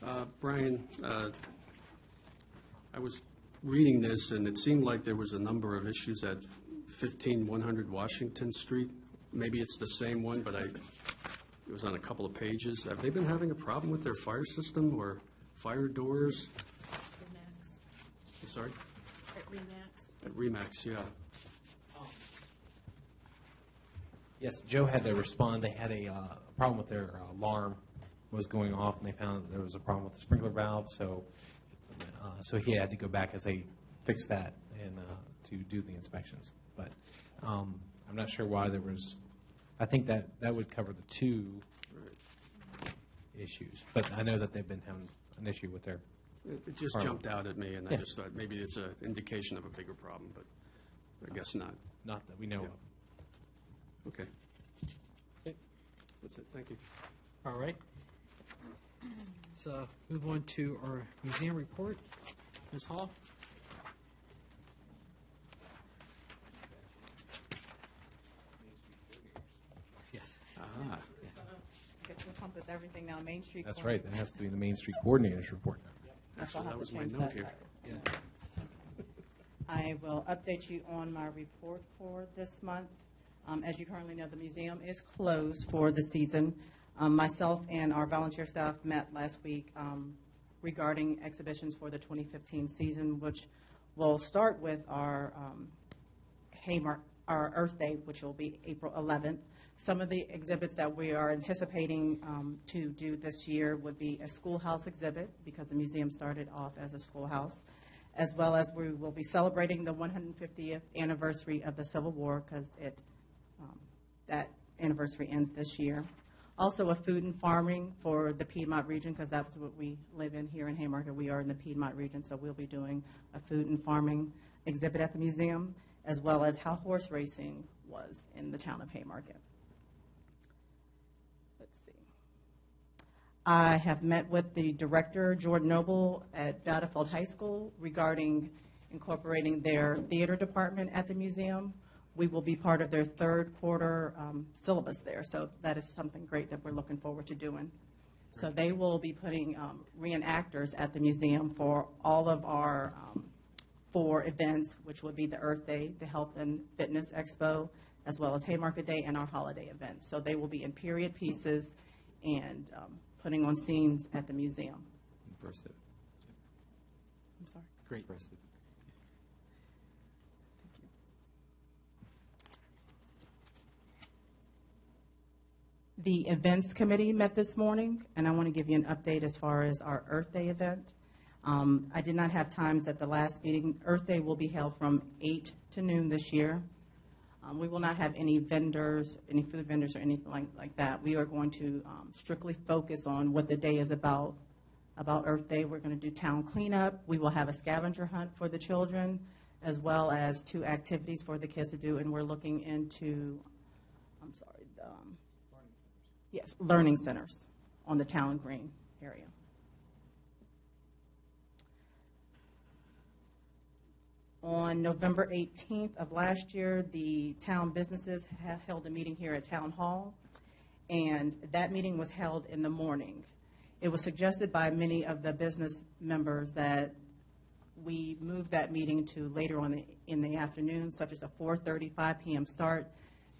Sure. Brian, I was reading this, and it seemed like there was a number of issues at 15100 Washington Street. Maybe it's the same one, but it was on a couple of pages. Have they been having a problem with their fire system or fire doors? Remax. I'm sorry? At Remax. At Remax, yeah. Yes, Joe had to respond. They had a problem with their alarm was going off, and they found that there was a problem with the sprinkler valve, so he had to go back as they fixed that and to do the inspections. But I'm not sure why there was. I think that would cover the two issues, but I know that they've been having an issue with their. It just jumped out at me, and I just thought maybe it's an indication of a bigger problem, but I guess not. Not that we know of. Okay. That's it. Thank you. All right. Let's move on to our museum report. Ms. Hall? Yes. Ah. Get to encompass everything now, Main Street. That's right. That has to be the Main Street Coordinator's report now. Actually, that was my change note that. here. Yeah. I will update you on my report for this month. As you currently know, the museum is closed for the season. Myself and our volunteer staff met last week regarding exhibitions for the 2015 season, which will start with our our Earth Day, which will be April 11th. Some of the exhibits that we are anticipating to do this year would be a schoolhouse exhibit, because the museum started off as a schoolhouse, as well as we will be celebrating the 150th anniversary of the Civil War, because that anniversary ends this year. Also, a food and farming for the Piedmont region, because that's what we live in here in Haymarket. We are in the Piedmont region, so we'll be doing a food and farming exhibit at the museum, as well as how horse racing was in the town of Haymarket. Let's see. I have met with the director, Jordan Noble, at Battlefield High School regarding incorporating their theater department at the museum. we will be part of their third quarter syllabus there. So that is something great that we're looking forward to doing. So they will be putting reenactors at the museum for all of our 4 events, which would be the Earth Day, the Health and Fitness Expo, as well as Haymarket Day and our holiday events. So they will be in period pieces and putting on scenes at the museum. Impressive. I'm sorry. Great. Impressive. The events committee met this morning, and I want to give you an update as far as our Earth Day event. I did not have times at the last meeting. Earth Day will be held from 8 to noon this year. We will not have any vendors, any food vendors or anything like that. We are going to strictly focus on what the day is about Earth Day. We're going to do town cleanup. We will have a scavenger hunt for the children, as well as 2 activities for the kids to do, and we're looking into, learning centers on the town green area. On November 18th of last year, the town businesses have held a meeting here at Town Hall, and that meeting was held in the morning. It was suggested by many of the business members that we move that meeting to later on in the afternoon, such as a 4:35 p.m. start.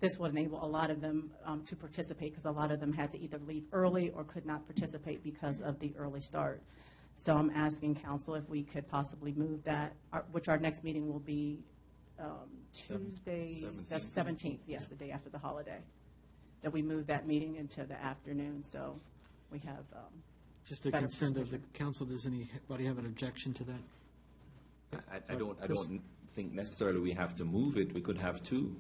This would enable a lot of them to participate, because a lot of them had to either leave early or could not participate because of the early start. So I'm asking council if we could possibly move that, which our next meeting will be Tuesday, the 17th, yes, the day after the holiday, that we move that meeting into the afternoon, so we have Just a consent of the council, does anybody have an objection to that? I don't think necessarily we have to move it. We could have 2.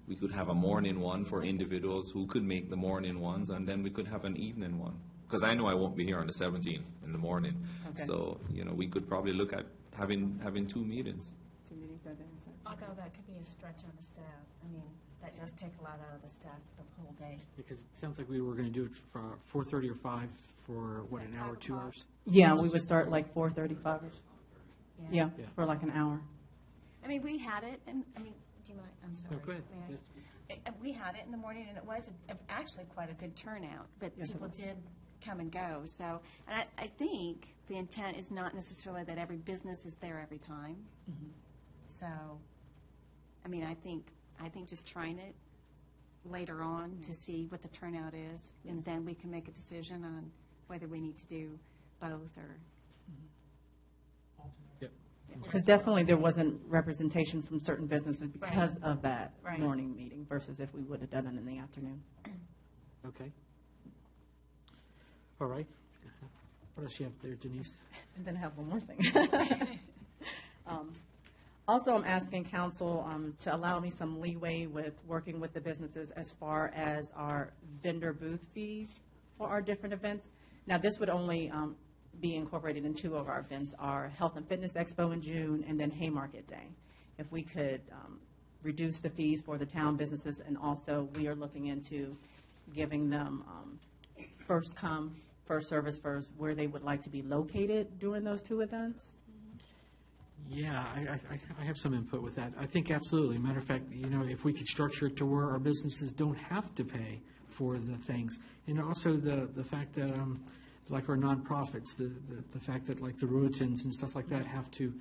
We could have a morning one for individuals who could make the morning ones, and then we could have an evening one. Because I know I won't be here on the 17th in the morning. Okay. So, we could probably look at having 2 meetings. 2 meetings that day. Although that could be a stretch on the staff. I mean, that does take a lot out of the staff the whole day. Because it sounds like we were going to do it for 4:30 or 5 for, what, an hour, 2 hours? Yeah, we would start like 4:35. Yeah, for like an hour. I mean, we had it, and, do you mind? I'm sorry. No, go ahead. May I? Yes. We had it in the morning, and it was actually quite a good turnout, but Yes, it people was. did come and go. So, and I think the intent is not necessarily that every business is there every time. Mm-hmm. So, I mean, I think just trying it later on to see what the turnout is, and then we can make a decision on whether we need to do both or. Because definitely there wasn't representation from certain businesses because Right. of that Right. morning meeting versus if we would have done it in the afternoon. Okay. All right. What else you have there, Denise? And then I have one more thing. Also, I'm asking council to allow me some leeway with working with the businesses as far as our vendor booth fees for our different events. Now, this would only be incorporated in 2 of our events, our Health and Fitness Expo in June and then Haymarket Day. If we could reduce the fees for the town businesses, and also we are looking into giving them first come, first service for where they would like to be located during those 2 events. Yeah, I have some input with that. I think absolutely. Matter of fact, if we could structure it to where our businesses don't have to pay for the things. And also the fact that, like our nonprofits, the fact that like the Ruitons and stuff like that have to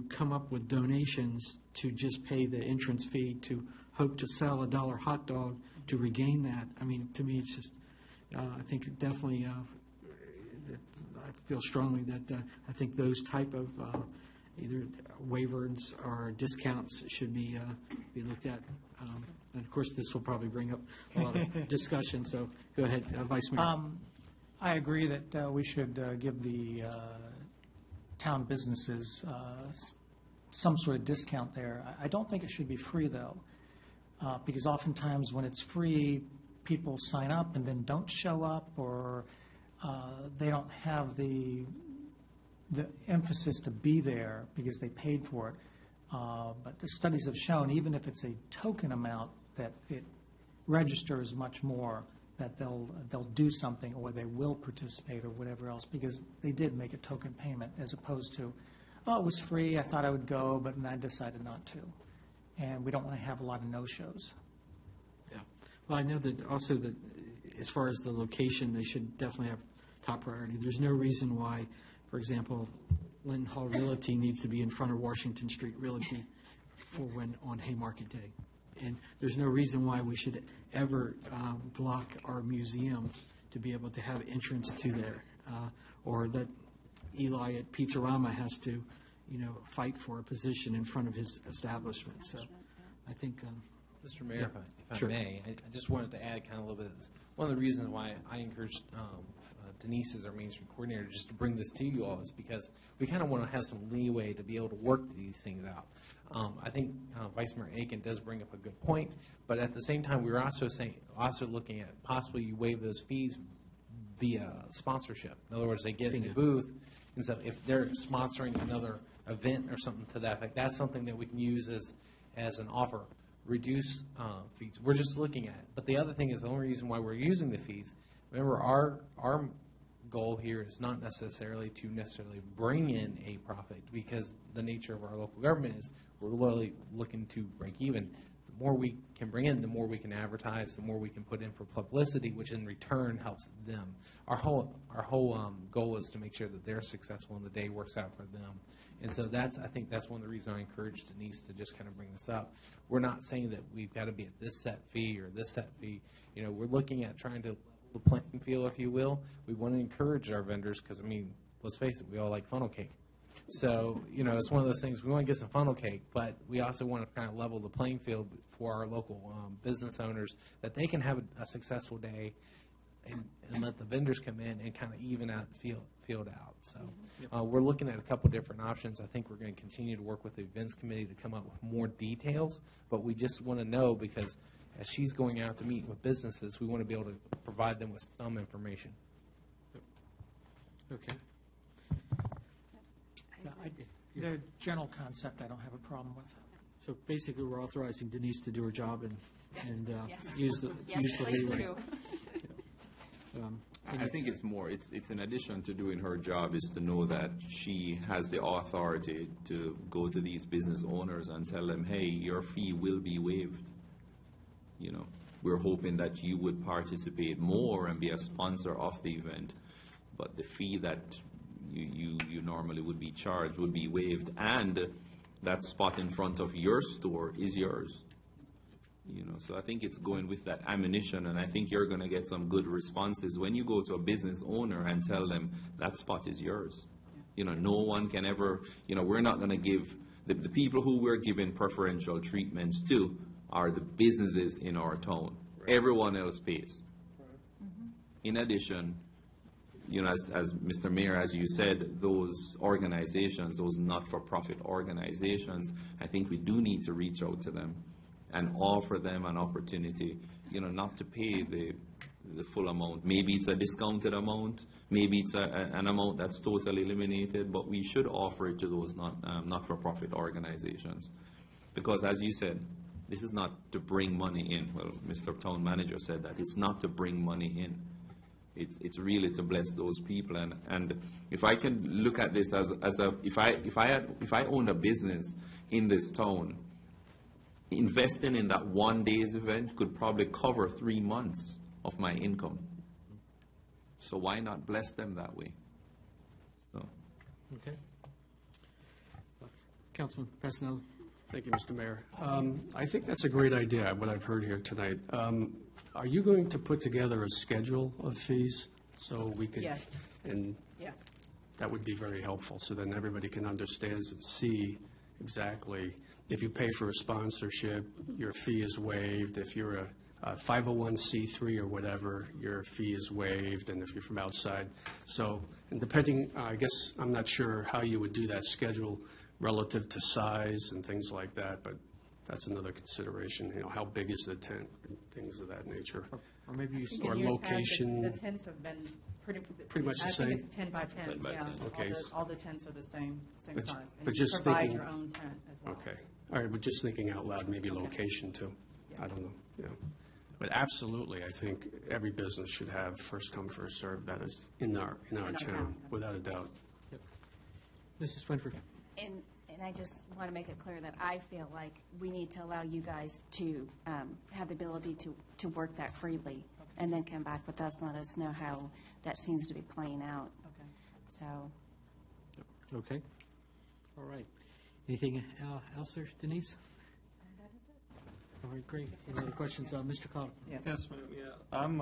come up with donations to just pay the entrance fee to hope to sell a $1 hot dog to regain that. I mean, to me, it's just, I think it definitely, I feel strongly that I think those type of either waivers or discounts should be looked at. And of course, this will probably bring up a lot of discussion, so go ahead, Vice Mayor. I agree that we should give the town businesses some sort of discount there. I don't think it should be free, though, because oftentimes when it's free, people sign up and then don't show up, or they don't have the emphasis to be there because they paid for it. But the studies have shown, even if it's a token amount, that it registers much more, that they'll do something, or they will participate, or whatever else, because they did make a token payment, as opposed to, oh, it was free, I thought I would go, but then I decided not to. and we don't want to have a lot of no-shows. Yeah. Well, I know that also that as far as the location, they should definitely have top priority. There's no reason why, for example, Linton Hall Realty needs to be in front of Washington Street Realty for when on Haymarket Day. And there's no reason why we should ever block our museum to be able to have entrance to there, or that Eli at Pizzarama has to, fight for a position in front of his establishment. So I think. Mr. Mayor, if Sure. I may, I just wanted to add kind of a little bit. One of the reasons why I encouraged Denise as our Main Street coordinator just to bring this to you all is because we kind of want to have some leeway to be able to work these things out. I think Vice Mayor Aiken does bring up a good point, but at the same time, we were also looking at possibly you waive those fees via sponsorship. In other words, they get in the booth, and so if they're sponsoring another event or something to that effect, that's something that we can use as an offer. Reduce fees. We're just looking at it. But the other thing is the only reason why we're using the fees. Remember, our goal here is not necessarily to bring in a profit, because the nature of our local government is we're literally looking to break even. The more we can bring in, the more we can advertise, the more we can put in for publicity, which in return helps them. Our whole goal is to make sure that they're successful and the day works out for them. And so I think that's one of the reasons I encouraged Denise to just kind of bring this up. We're not saying that we've got to be at this set fee or this set fee. We're looking at trying to level the playing field, if you will. We want to encourage our vendors because, let's face it, we all like funnel cake. So, it's one of those things, we want to get some funnel cake, but we also want to kind of level the playing field for our local business owners that they can have a successful day and let the vendors come in and kind of even out the field out. So we're looking at a couple different options. I think we're going to continue to work with the events committee to come up with more details, but we just want to know, because as she's going out to meet with businesses, we want to be able to provide them with some information. Okay. The general concept I don't have a problem with. So basically, we're authorizing Denise to do her job and Yes. use the Yes, please leeway. do. I think it's more, it's in addition to doing her job, is to know that she has the authority to go to these business owners and tell them, hey, your fee will be waived. We're hoping that you would participate more and be a sponsor of the event, but the fee that you normally would be charged would be waived, and that spot in front of your store is yours. So I think it's going with that ammunition, and I think you're going to get some good responses when you go to a business owner and tell them that spot is yours. No one can ever, we're not going to give, the people who we're giving preferential treatments to are the businesses in our town. Right. Everyone else pays. Right. In addition, as Mr. Mayor, as you said, those organizations, those not-for-profit organizations, I think we do need to reach out to them and offer them an opportunity, not to pay the full amount. Maybe it's a discounted amount, maybe it's an amount that's totally eliminated, but we should offer it to those not-for-profit organizations. Because as you said, this is not to bring money in. Well, Mr. Town Manager said that. It's not to bring money in. It's really to bless those people. And if I can look at this if I owned a business in this town, investing in that one day's event could probably cover 3 months of my income. So why not bless them that way? So. Okay. Councilman Passanelli. Thank you, Mr. Mayor. I think that's a great idea, what I've heard here tonight. Are you going to put together a schedule of fees so we could? Yes. And Yes. that would be very helpful, so then everybody can understand and see exactly, if you pay for a sponsorship, your fee is waived. If you're a 501c3 or whatever, your fee is waived, and if you're from outside. So, and depending, I guess, I'm not sure how you would do that schedule relative to size and things like that, but that's another consideration. How big is the tent and things of that nature. Or maybe you or location. The tents have been pretty much the same. I think it's 10 by 10. 10 by 10. Okay. All the tents are the same size. But And just you provide thinking- your own tent as well. Okay. All right, but just thinking out loud, maybe location too. I don't know. Yeah. But absolutely, I think every business should have first come, first served. That is in our town, without a doubt. Mrs. Swinford. And And I just want to make it clear that I feel like we need to allow you guys to have the ability to work that freely, and then come back with us and let us know how that seems to be playing out. Okay. So, Okay. All right. Anything else there, Denise? All right, great. Any other questions? Mr. Cottle? Yes, ma'am, yeah. I'm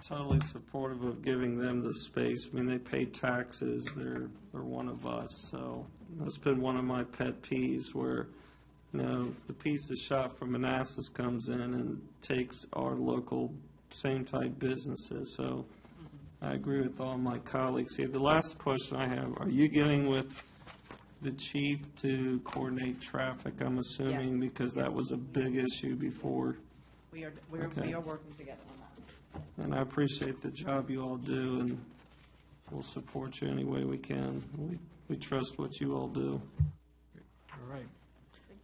totally supportive of giving them the space. I mean, they pay taxes, they're one of us, so that's been one of my pet peeves where, you know, the pizza shop from Manassas comes in and takes our local same-type businesses, so I agree with all my colleagues here. The last question I have, are you getting with the chief to coordinate traffic, I'm assuming, Yes. because that was a big issue before? We are Okay. working together on that. And I appreciate the job you all do, and we'll support you any way we can. We trust what you all do. All right.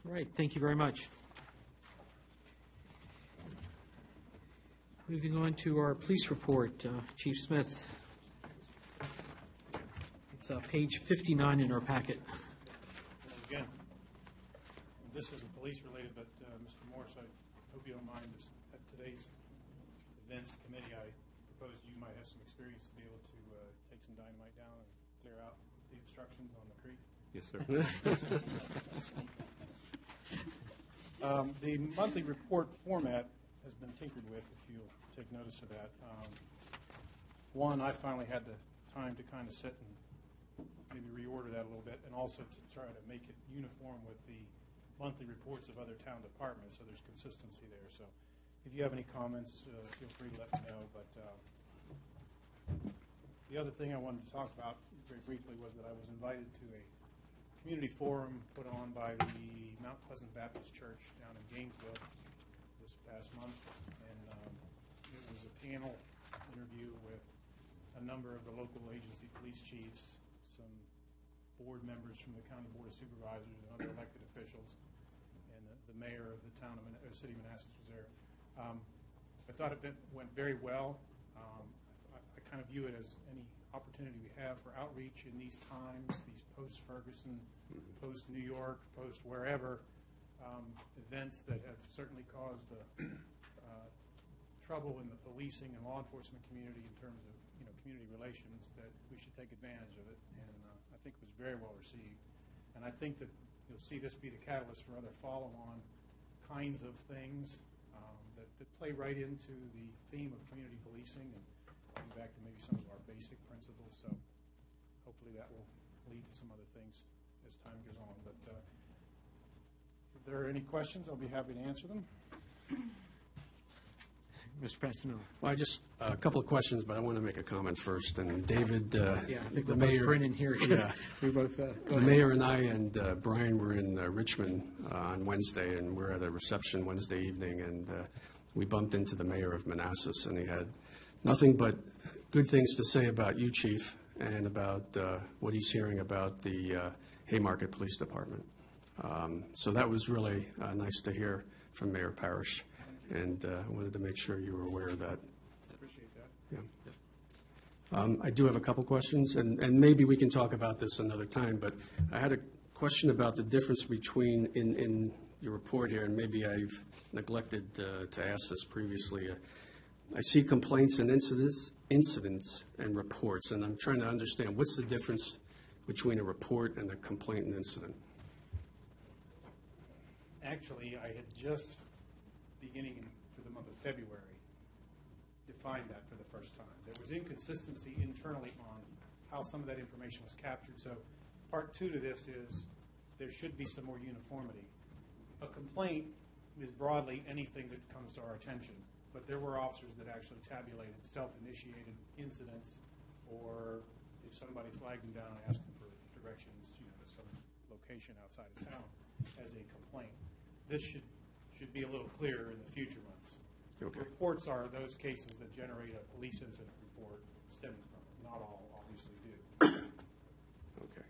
All right, thank you very much. Moving on to our police report, Chief Smith. It's page 59 in our packet. Again, this isn't police-related, but Mr. Morris, I hope you don't mind, at today's events committee, I proposed you might have some experience to be able to take some dynamite down and clear out the obstructions on the creek. Yes, sir. The monthly report format has been tinkered with, if you'll take notice of that. One, I finally had the time to kind of sit and maybe reorder that a little bit, and also to try to make it uniform with the monthly reports of other town departments, so there's consistency there. So if you have any comments, feel free to let me know. But the other thing I wanted to talk about very briefly was that I was invited to a community forum put on by the Mount Pleasant Baptist Church down in Gainesville this past month, and it was a panel interview with a number of the local agency police chiefs, some board members from the County Board of Supervisors and other elected officials, and the mayor of the town of City of Manassas was there. I thought it went very well. I kind of view it as any opportunity we have for outreach in these times, these post-Ferguson, post-New York, post-wherever events that have certainly caused trouble in the policing and law enforcement community in terms of community relations, that we should take advantage of it, and I think it was very well received. And I think that you'll see this be the catalyst for other follow-on kinds of things that play right into the theme of community policing and going back to maybe some of our basic principles. So hopefully that will lead to some other things as time goes on. But if there are any questions, I'll be happy to answer them. Mr. Pastano. Well, just a couple of questions, but I want to make a comment first. And David, Yeah, I think the we're both mayor, grinning here. Yeah. We both, go the ahead. mayor and I and Brian were in Richmond on Wednesday, and we're at a reception Wednesday evening, and we bumped into the mayor of Manassas, and he had nothing but good things to say about you, Chief, and about what he's hearing about the Haymarket Police Department. So that was really nice to hear from Mayor Parrish, and I wanted to make sure you were aware of that. Appreciate that. Yeah. I do have a couple questions, and maybe we can talk about this another time, but I had a question about the difference between, in your report here, and maybe I've neglected to ask this previously. I see complaints and incidents and reports, and I'm trying to understand, what's the difference between a report and a complaint and incident? Actually, I had just, beginning for the month of February, defined that for the first time. There was inconsistency internally on how some of that information was captured. So part two to this is there should be some more uniformity. A complaint is broadly anything that comes to our attention, but there were officers that actually tabulated self-initiated incidents, or if somebody flagged them down and asked them for directions, to some location outside of town as a complaint. This should be a little clearer in the future months. Okay. Reports are those cases that generate a police incident report stemming from it. Not all obviously do. Okay.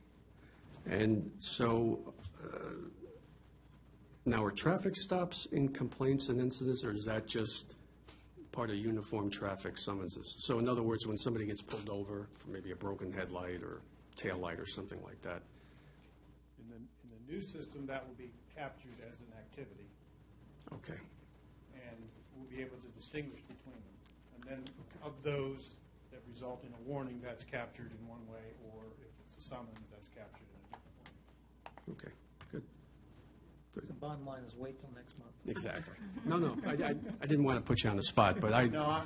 And so, now are traffic stops in complaints and incidents, or is that just part of uniform traffic summonses? So in other words, when somebody gets pulled over for maybe a broken headlight or tail light or something like that? In the new system, that will be captured as an activity, Okay. and we'll be able to distinguish between them. And then of those that result in a warning, that's captured in one way, or if it's a summons, that's captured in a different way. Okay, good. The bottom line is wait till next month. Exactly. No, I didn't want to put you on the spot, but No,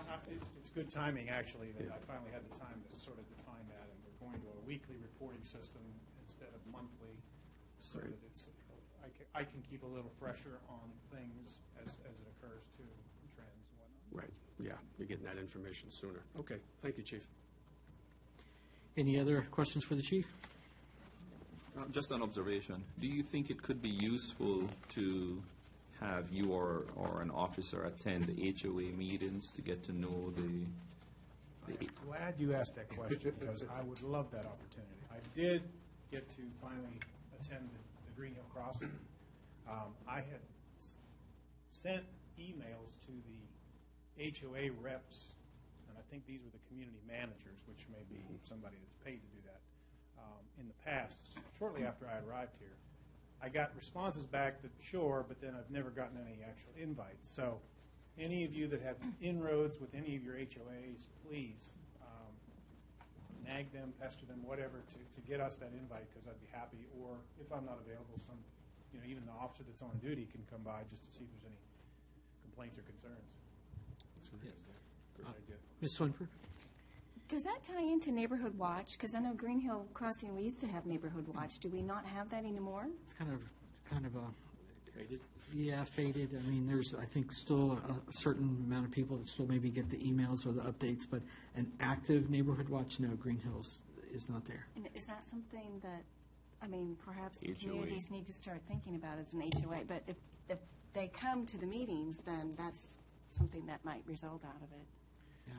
it's good timing, actually, that I finally had the time to sort of define that, and we're going to a weekly reporting system instead of monthly, so Great. that it's, I can keep a little fresher on things as it occurs too, trends and whatnot. Right, yeah, you're getting that information sooner. Okay, thank you, Chief. Any other questions for the chief? Just an observation. Do you think it could be useful to have you or an officer attend the HOA meetings to get to know the I'm glad you asked that question, because I would love that opportunity. I did get to finally attend the Green Hill Crossing. I had sent emails to the HOA reps, and I think these were the community managers, which may be somebody that's paid to do that, in the past, shortly after I arrived here. I got responses back that, sure, but then I've never gotten any actual invites. So any of you that have inroads with any of your HOAs, please nag them, pester them, whatever, to get us that invite, because I'd be happy. Or if I'm not available, even the officer that's on duty can come by just to see if there's any complaints or concerns. Great idea. Ms. Swinford? Does that tie into Neighborhood Watch? Because I know Green Hill Crossing, we used to have Neighborhood Watch. Do we not have that anymore? It's kind of a faded. Yeah, faded. I mean, there's, I think, still a certain amount of people that still maybe get the emails or the updates, but an active Neighborhood Watch, no, Green Hills is not there. And is that something that, I mean, perhaps the HOA. communities need to start thinking about as an HOA? But if they come to the meetings, then that's something that might result out of it.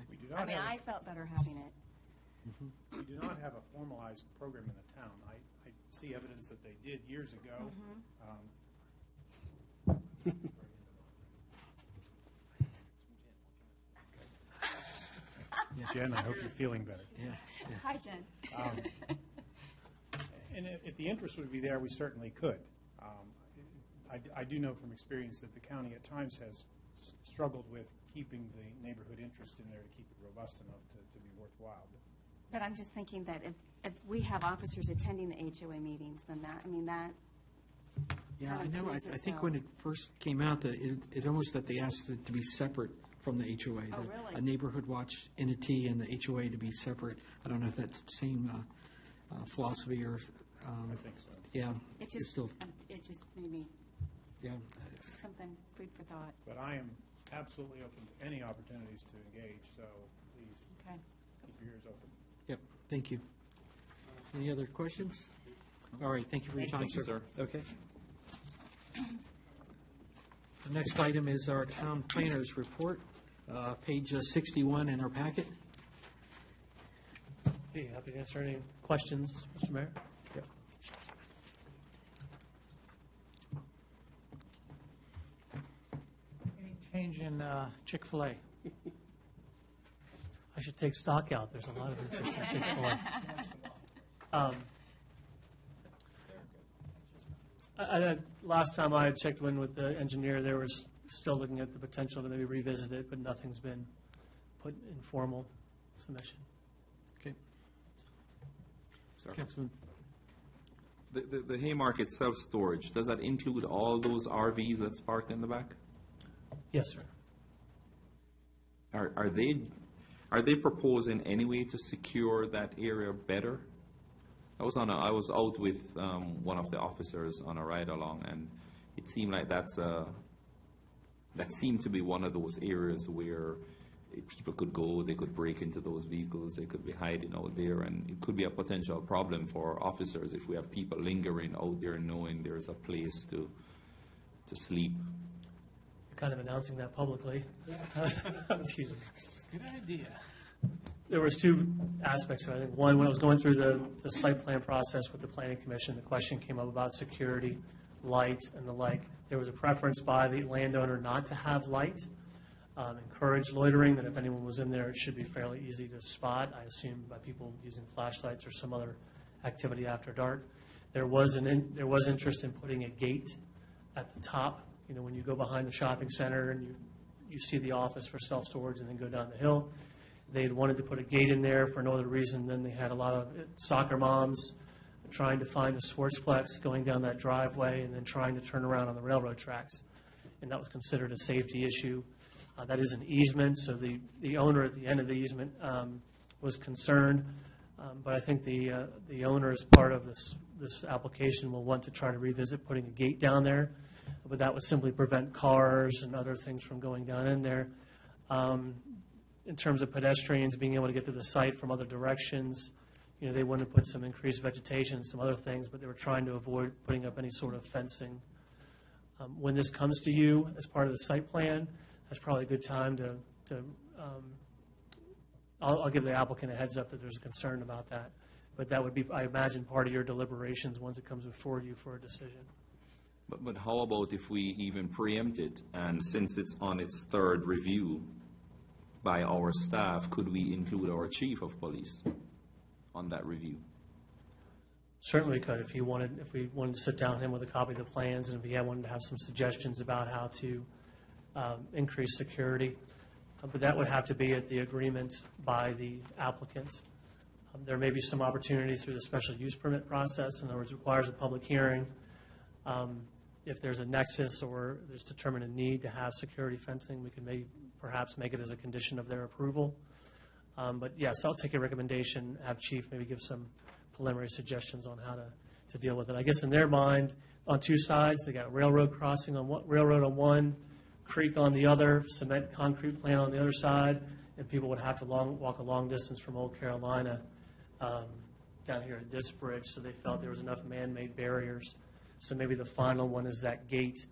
We do not I felt better having it. We do not have a formalized program in the town. I see evidence that they did years ago. Jen, I hope you're feeling better. Yeah. Hi, Jen. And if the interest would be there, we certainly could. I do know from experience that the county at times has struggled with keeping the neighborhood interest in there to keep it robust enough to be worthwhile. But I'm just thinking that if we have officers attending the HOA meetings, then that. Yeah, I know. I think when it first came out, that it almost that they asked it to be separate from the HOA. Oh, really? A Neighborhood Watch entity and the HOA to be separate. I don't know if that's the same philosophy or. I think so. Yeah. It it's still. It just made me. Yeah. Just something food for thought. But I am absolutely open to any opportunities to engage, so please keep your ears open. Yep, thank you. Any other questions? All right, thank you for your time, Thank you, sir. Okay. The next item is our town planners report, page 61 in our packet. Be happy to answer any questions, Mr. Mayor. Yep. Any change in Chick-fil-A? I should take stock out. There's a lot of interest in Chick-fil-A. Last time I had checked in with the engineer, they were still looking at the potential to maybe revisit it, but nothing's been put in formal submission. Okay. Councilman. The Haymarket self-storage, does that include all those RVs that's parked in the back? Yes, sir. Are they proposing any way to secure that area better? I was out with one of the officers on a ride along, and it seemed like that seemed to be one of those areas where people could go, they could break into those vehicles, they could be hiding out there, and it could be a potential problem for officers if we have people lingering out there knowing there's a place to sleep. You're kind of announcing that publicly. I'm teasing. Good idea. There was two aspects of it. I think one, when I was going through the site plan process with the planning commission, the question came up about security, light, and the like. There was a preference by the landowner not to have light, encourage loitering, that if anyone was in there, it should be fairly easy to spot, I assume by people using flashlights or some other activity after dark. There was interest in putting a gate at the top, when you go behind the shopping center and you see the office for self-storage and then go down the hill. They had wanted to put a gate in there for no other reason than they had a lot of soccer moms trying to find the sportsplex, going down that driveway, and then trying to turn around on the railroad tracks. And that was considered a safety issue. That is an easement, so the owner at the end of the easement was concerned. But I think the owner, as part of this application, will want to try to revisit putting a gate down there. But that would simply prevent cars and other things from going down in there. In terms of pedestrians being able to get to the site from other directions, they wanted to put some increased vegetation, some other things, but they were trying to avoid putting up any sort of fencing. When this comes to you as part of the site plan, that's probably a good time to I'll give the applicant a heads up that there's a concern about that. But that would be, I imagine, part of your deliberations once it comes before you for a decision. But how about if we even preempt it, and since it's on its third review by our staff, could we include our chief of police on that review? Certainly could, if we wanted to sit down with him with a copy of the plans, and if he wanted to have some suggestions about how to increase security. But that would have to be at the agreement by the applicant. There may be some opportunity through the special use permit process. In other words, it requires a public hearing. If there's a nexus or there's determined a need to have security fencing, we can perhaps make it as a condition of their approval. But yes, I'll take a recommendation, have Chief maybe give some preliminary suggestions on how to deal with it. I guess in their mind, on two sides, they got railroad crossing on railroad on one, creek on the other, cement concrete plant on the other side, and people would have to walk a long distance from Old Carolina down here at this bridge, so they felt there was enough man-made barriers. So maybe the final one is that gate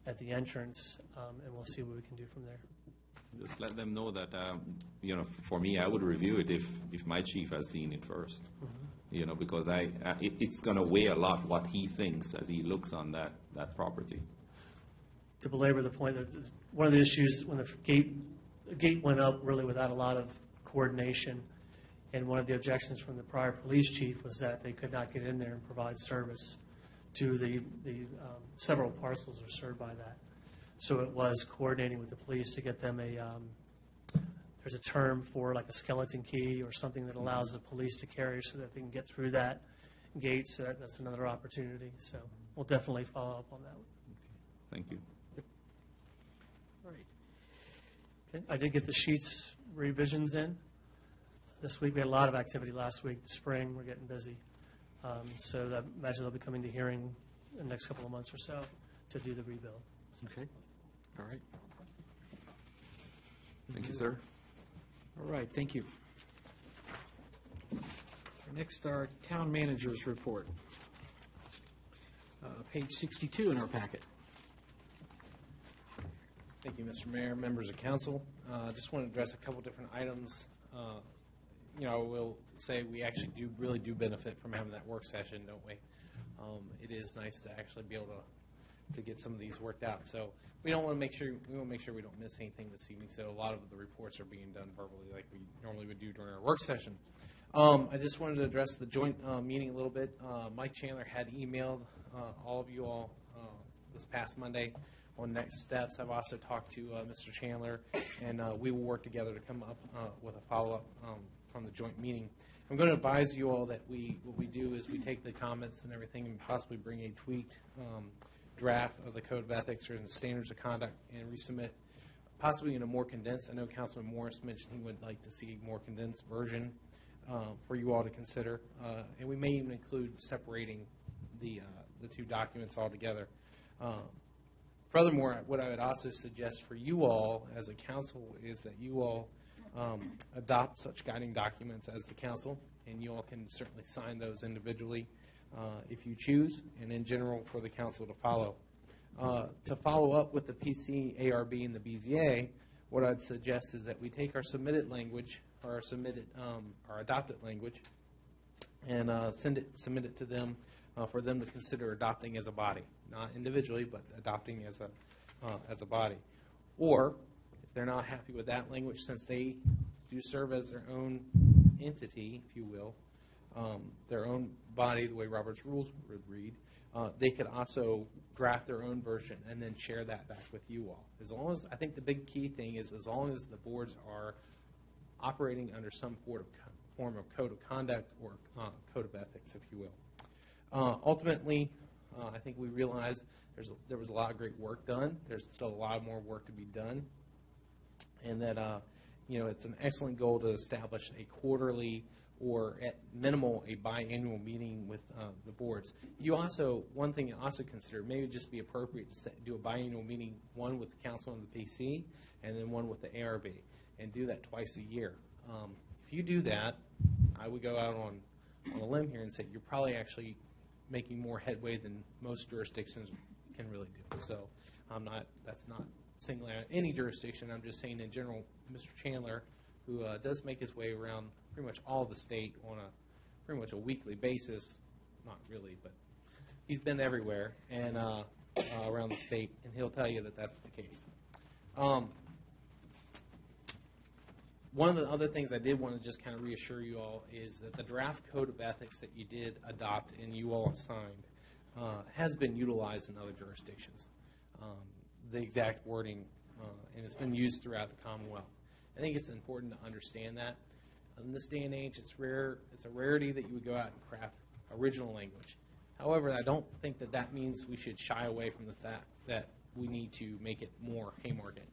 at the entrance, and we'll see what we can do from there. Just let them know that, for me, I would review it if my chief has seen it first. Mm-hmm. Because it's going to weigh a lot what he thinks as he looks on that property. To belabor the point, that one of the issues when the gate went up really without a lot of coordination, and one of the objections from the prior police chief was that they could not get in there and provide service to the several parcels are served by that. So it was coordinating with the police to get them there's a term for like a skeleton key or something that allows the police to carry so that they can get through that gate. So that's another opportunity. So we'll definitely follow up on that. Thank you. All right. Okay. I did get the sheets revisions in this week. We had a lot of activity last week. The spring, we're getting busy. So I imagine they'll be coming to hearing in the next couple of months or so to do the rebuild. Okay. All right. Thank you, sir. All right, thank you. Next, our town manager's report. Page 62 in our packet. Thank you, Mr. Mayor, members of council. Just want to address a couple different items. I will say we actually really do benefit from having that work session, don't we? It is nice to actually be able to get some of these worked out. So we want to make sure we don't miss anything this evening. So a lot of the reports are being done verbally like we normally would do during our work session. I just wanted to address the joint meeting a little bit. Mike Chandler had emailed all of you all this past Monday on next steps. I've also talked to Mr. Chandler, and we will work together to come up with a follow-up from the joint meeting. I'm going to advise you all that what we do is we take the comments and everything and possibly bring a tweaked draft of the Code of Ethics or the Standards of Conduct and resubmit possibly in a more condensed. I know Councilman Morris mentioned he would like to see a more condensed version for you all to consider. And we may even include separating the two documents altogether. Furthermore, what I would also suggest for you all as a council is that you all adopt such guiding documents as the council, and you all can certainly sign those individually if you choose, and in general for the council to follow. To follow up with the PC, ARB, and the BZA, what I'd suggest is that we take our submitted language, or our adopted language, and submit it to them for them to consider adopting as a body, not individually, but adopting as a body. Or if they're not happy with that language, since they do serve as their own entity, if you will, their own body, the way Robert's rules would read, they could also draft their own version and then share that back with you all. As long as, I think the big key thing is as long as the boards are operating under some form of code of conduct or code of ethics, if you will. Ultimately, I think we realized there was a lot of great work done. There's still a lot more work to be done, and that it's an excellent goal to establish a quarterly or at minimal a biannual meeting with the boards. One thing you also consider, maybe just be appropriate to do a biannual meeting, one with the council and the PC, and then one with the ARB, and do that twice a year. If you do that, I would go out on a limb here and say you're probably actually making more headway than most jurisdictions can really do. So that's not singling out any jurisdiction. I'm just saying in general, Mr. Chandler, who does make his way around pretty much all the state on pretty much a weekly basis, not really, but he's been everywhere and around the state, and he'll tell you that that's the case. One of the other things I did want to just kind of reassure you all is that the draft code of ethics that you did adopt and you all signed has been utilized in other jurisdictions. The exact wording, and it's been used throughout the Commonwealth. I think it's important to understand that. In this day and age, it's a rarity that you would go out and craft original language. However, I don't think that means we should shy away from the fact that we need to make it more Haymarket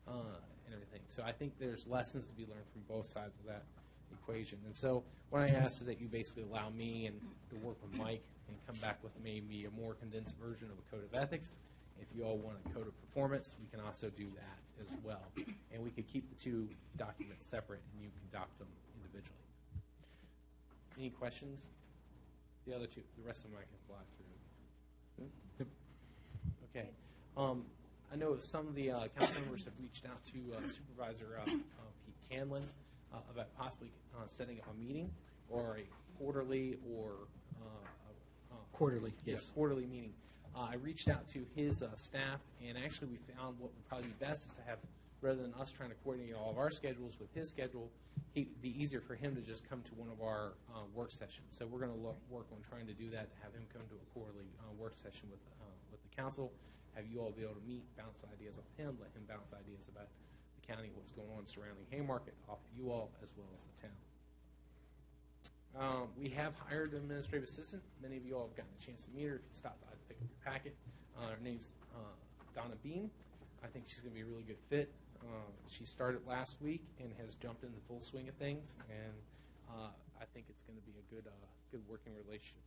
and everything. So I think there's lessons to be learned from both sides of that equation. And so what I ask is that you basically allow me and to work with Mike and come back with maybe a more condensed version of a code of ethics. If you all want a code of performance, we can also do that as well. And we could keep the two documents separate, and you can doc them individually. Any questions? The rest of them I can fly through. Okay. I know some of the council members have reached out to Supervisor Pete Canlin about possibly setting up a meeting or a quarterly or Quarterly, yes. Quarterly meeting. I reached out to his staff, and actually we found what would probably be best is to have, rather than us trying to coordinate all of our schedules with his schedule, it'd be easier for him to just come to one of our work sessions. So we're going to work on trying to do that, to have him come to a quarterly work session with the council, have you all be able to meet, bounce ideas off him, let him bounce ideas about the county, what's going on surrounding Haymarket, off you all, as well as the town. We have hired an administrative assistant. Many of you all have gotten a chance to meet her. If you stop by to pick up your packet, her name's Donna Beam. I think she's going to be a really good fit. She started last week and has jumped in the full swing of things, and I think it's going to be a good working relationship.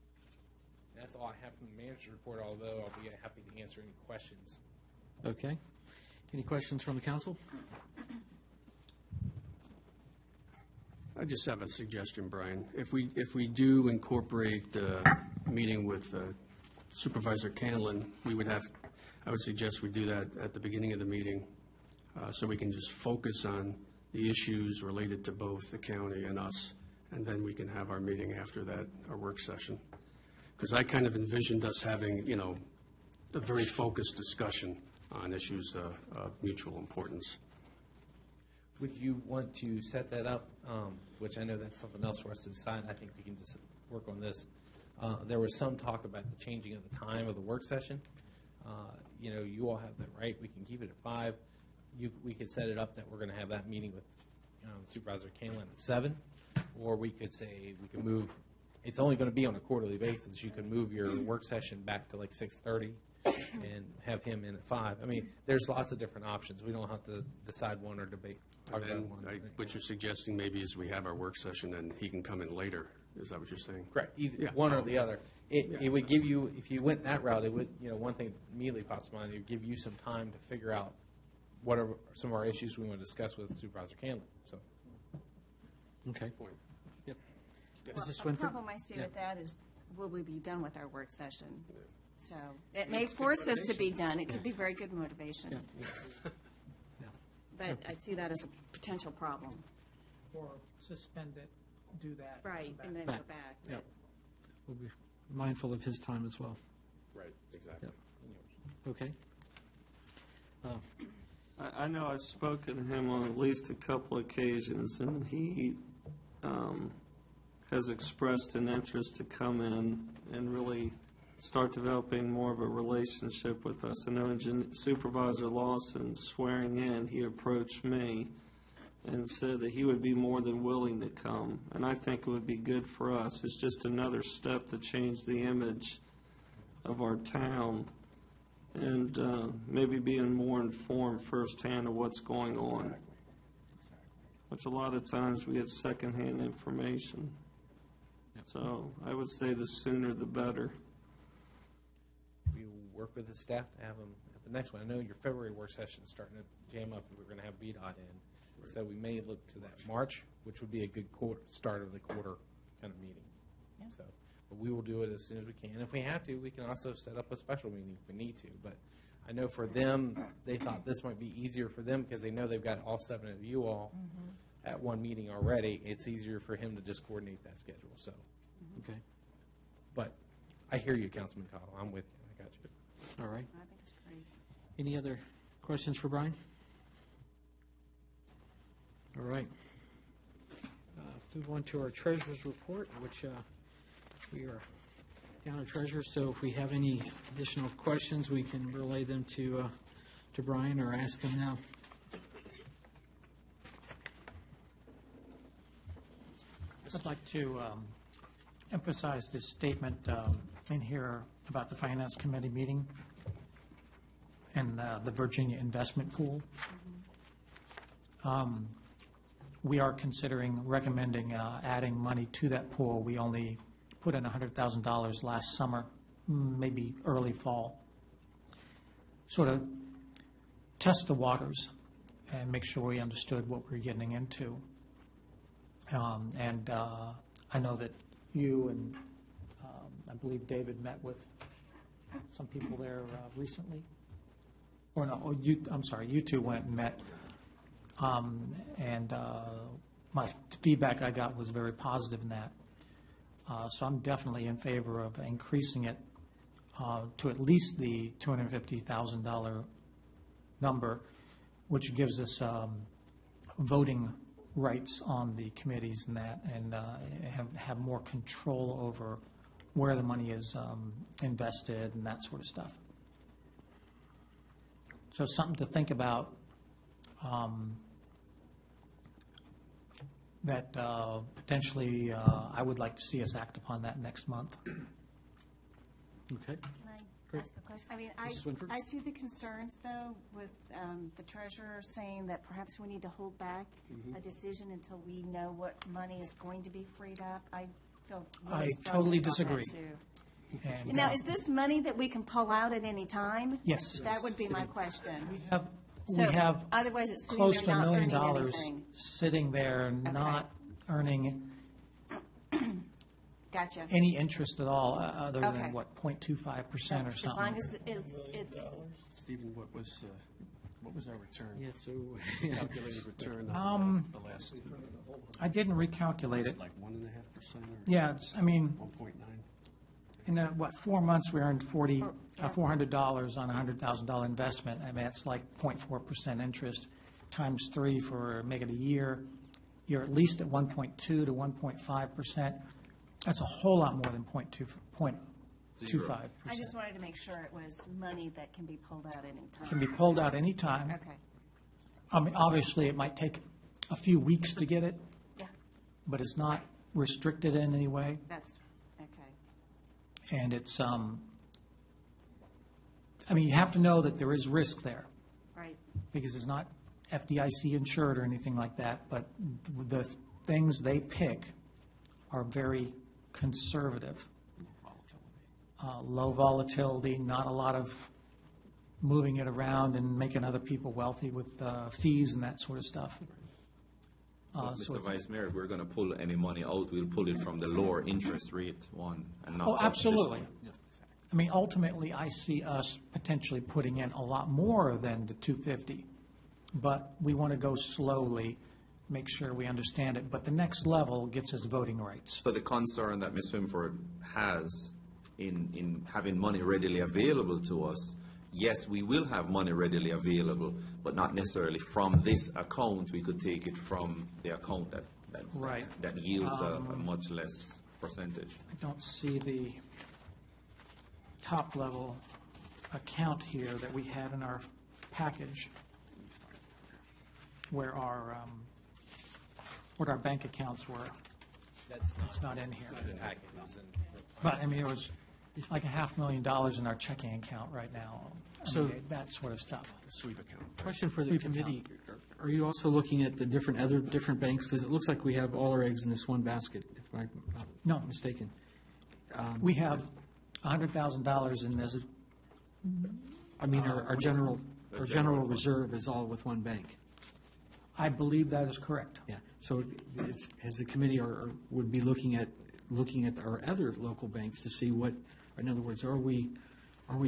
And that's all I have from the manager's report, although I'll be happy to answer any questions. Okay. Any questions from the council? I just have a suggestion, Brian. If we do incorporate meeting with Supervisor Canlin, I would suggest we do that at the beginning of the meeting, so we can just focus on the issues related to both the county and us, and then we can have our meeting after that, our work session. Because I kind of envisioned us having, a very focused discussion on issues of mutual importance. Would you want to set that up, which I know that's something else for us to decide. I think we can just work on this. There was some talk about the changing of the time of the work session. You all have that right. We can keep it at 5. We could set it up that we're going to have that meeting with Supervisor Canlin at 7, or we could say we can move. It's only going to be on a quarterly basis. You can move your work session back to like 6:30 and have him in at 5. I mean, there's lots of different options. We don't have to decide one or talk about one. What you're suggesting maybe is we have our work session and he can come in later. Is that what you're saying? Correct. Either one or the other. It would give you, if you went that route, it would, one thing immediately pops to mind, it would give you some time to figure out what are some of our issues we want to discuss with Supervisor Canlin. So. Okay. Yep. Well, the problem I see with that is, will we be done with our work session? So it may force us to be done. It could be very good motivation. But I'd see that as a potential problem. Or suspend it, do that. Right, and then go back. Yep. We'll be mindful of his time as well. Right, exactly. Yep. Okay. I know I've spoken to him on at least a couple occasions, and he has expressed an interest to come in and really start developing more of a relationship with us. I know Supervisor Lawson swearing in, he approached me and said that he would be more than willing to come. And I think it would be good for us. It's just another step to change the image of our town and maybe being more informed firsthand of what's going on. Which a lot of times we get secondhand information. So I would say the sooner the better. We will work with the staff to have them at the next one. I know your February work session is starting to jam up, and we're going to have VDOT in. So we may look to that March, which would be a good start of the quarter kind of meeting. So, but we will do it as soon as we can. If we have to, we can also set up a special meeting if we need to. But I know for them, they thought this might be easier for them because they know they've got all 7 of you all at one meeting already. It's easier for him to just coordinate that schedule. So, Okay. But I hear you, Councilman Cottle. I'm with you. I got you. All right. I think it's great. Any other questions for Brian? All right. Move on to our treasurer's report, which we are down to treasurer. So if we have any additional questions, we can relay them to Brian or ask him now. I'd like to emphasize this statement in here about the Finance Committee meeting and the Virginia Investment Pool. We are recommending adding money to that pool. We only put in $100,000 last summer, maybe early fall. Sort of test the waters and make sure we understood what we're getting into. And I know that you and I believe David met with some people there recently. Or no, I'm sorry, you two went and met. And my feedback I got was very positive in that. So I'm definitely in favor of increasing it to at least the $250,000 number, which gives us voting rights on the committees and that, and have more control over where the money is invested and that sort of stuff. So something to think about. That potentially I would like to see us act upon that next month. Okay. Can I ask a question? I mean, I see the concerns, though, with the treasurer saying that perhaps we need to hold back a decision until we know what money is going to be freed up. I feel really I strongly totally about that, disagree. too. And, Now, is this money that we can pull out at any time? Yes. That would be my question. We have Otherwise, it's sitting close there to $1 not million earning anything. sitting there, not earning Gotcha. any interest at all, other Okay. than, what, 0.25% or something. As long as it's, Stephen, what was our return? Yeah, so Calculated return Um, the last, I didn't recalculate it. like 1.5% or? Yeah, I mean, 1.9? in 4 months, we earned $400 on a $100,000 investment. I mean, that's like 0.4% interest times 3 for make it a year. You're at least at 1.2 to 1.5%. That's a whole lot more than 0.25%. I just wanted to make sure it was money that can be pulled out any time. Can be pulled out any time. Okay. I mean, obviously, it might take a few weeks to get it. Yeah. But it's not restricted in any way. That's, okay. And it's, I mean, you have to know that there is risk there. Right. Because it's not FDIC insured or anything like that, but the things they pick are very conservative. Low volatility, not a lot of moving it around and making other people wealthy with fees and that sort of stuff. Mr. Vice Mayor, if we're going to pull any money out, we'll pull it from the lower interest rate one and not Oh, touch this absolutely. one. I mean, ultimately, I see us potentially putting in a lot more than the 250, but we want to go slowly, make sure we understand it. But the next level gets us voting rights. So the concern that Ms. Swinford has in having money readily available to us, yes, we will have money readily available, but not necessarily from this account. We could take it from the account that Right. that yields a much less percentage. I don't see the top-level account here that we had in our package where what our bank accounts were. That's It's not in here. the packet. It was in- But, I mean, it was like $500,000 in our checking account right now. I So- mean, that sort of stuff. Sweep account. Question for the Sweep committee. Are you also looking at the different banks? Because it looks like we have all our eggs in this one basket, if I'm No. not mistaken. We have $100,000 in this. I mean, our general reserve is all with one bank. I believe that is correct. Yeah, so as the committee would be looking at our other local banks to see what, in other words, are we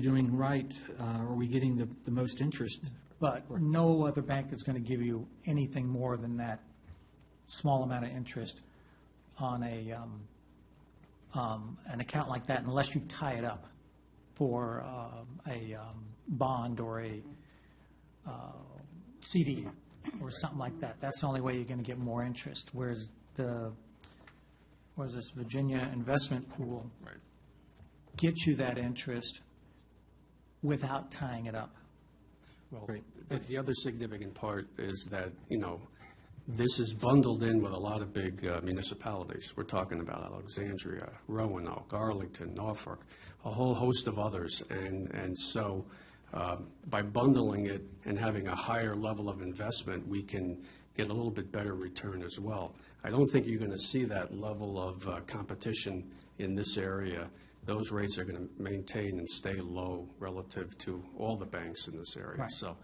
doing right? Are we getting the most interest? But no other bank is going to give you anything more than that small amount of interest on an account like that unless you tie it up for a bond or a CD or something like that. That's the only way you're going to get more interest. Whereas this Virginia investment pool gets you that interest without tying it up. Well, the other significant part is that, this is bundled in with a lot of big municipalities. We're talking about Alexandria, Roanoke, Arlington, Norfolk, a whole host of others. And so by bundling it and having a higher level of investment, we can get a little bit better return as well. I don't think you're going to see that level of competition in this area. Those rates are going to maintain and stay low relative to all the banks in this area. Right. So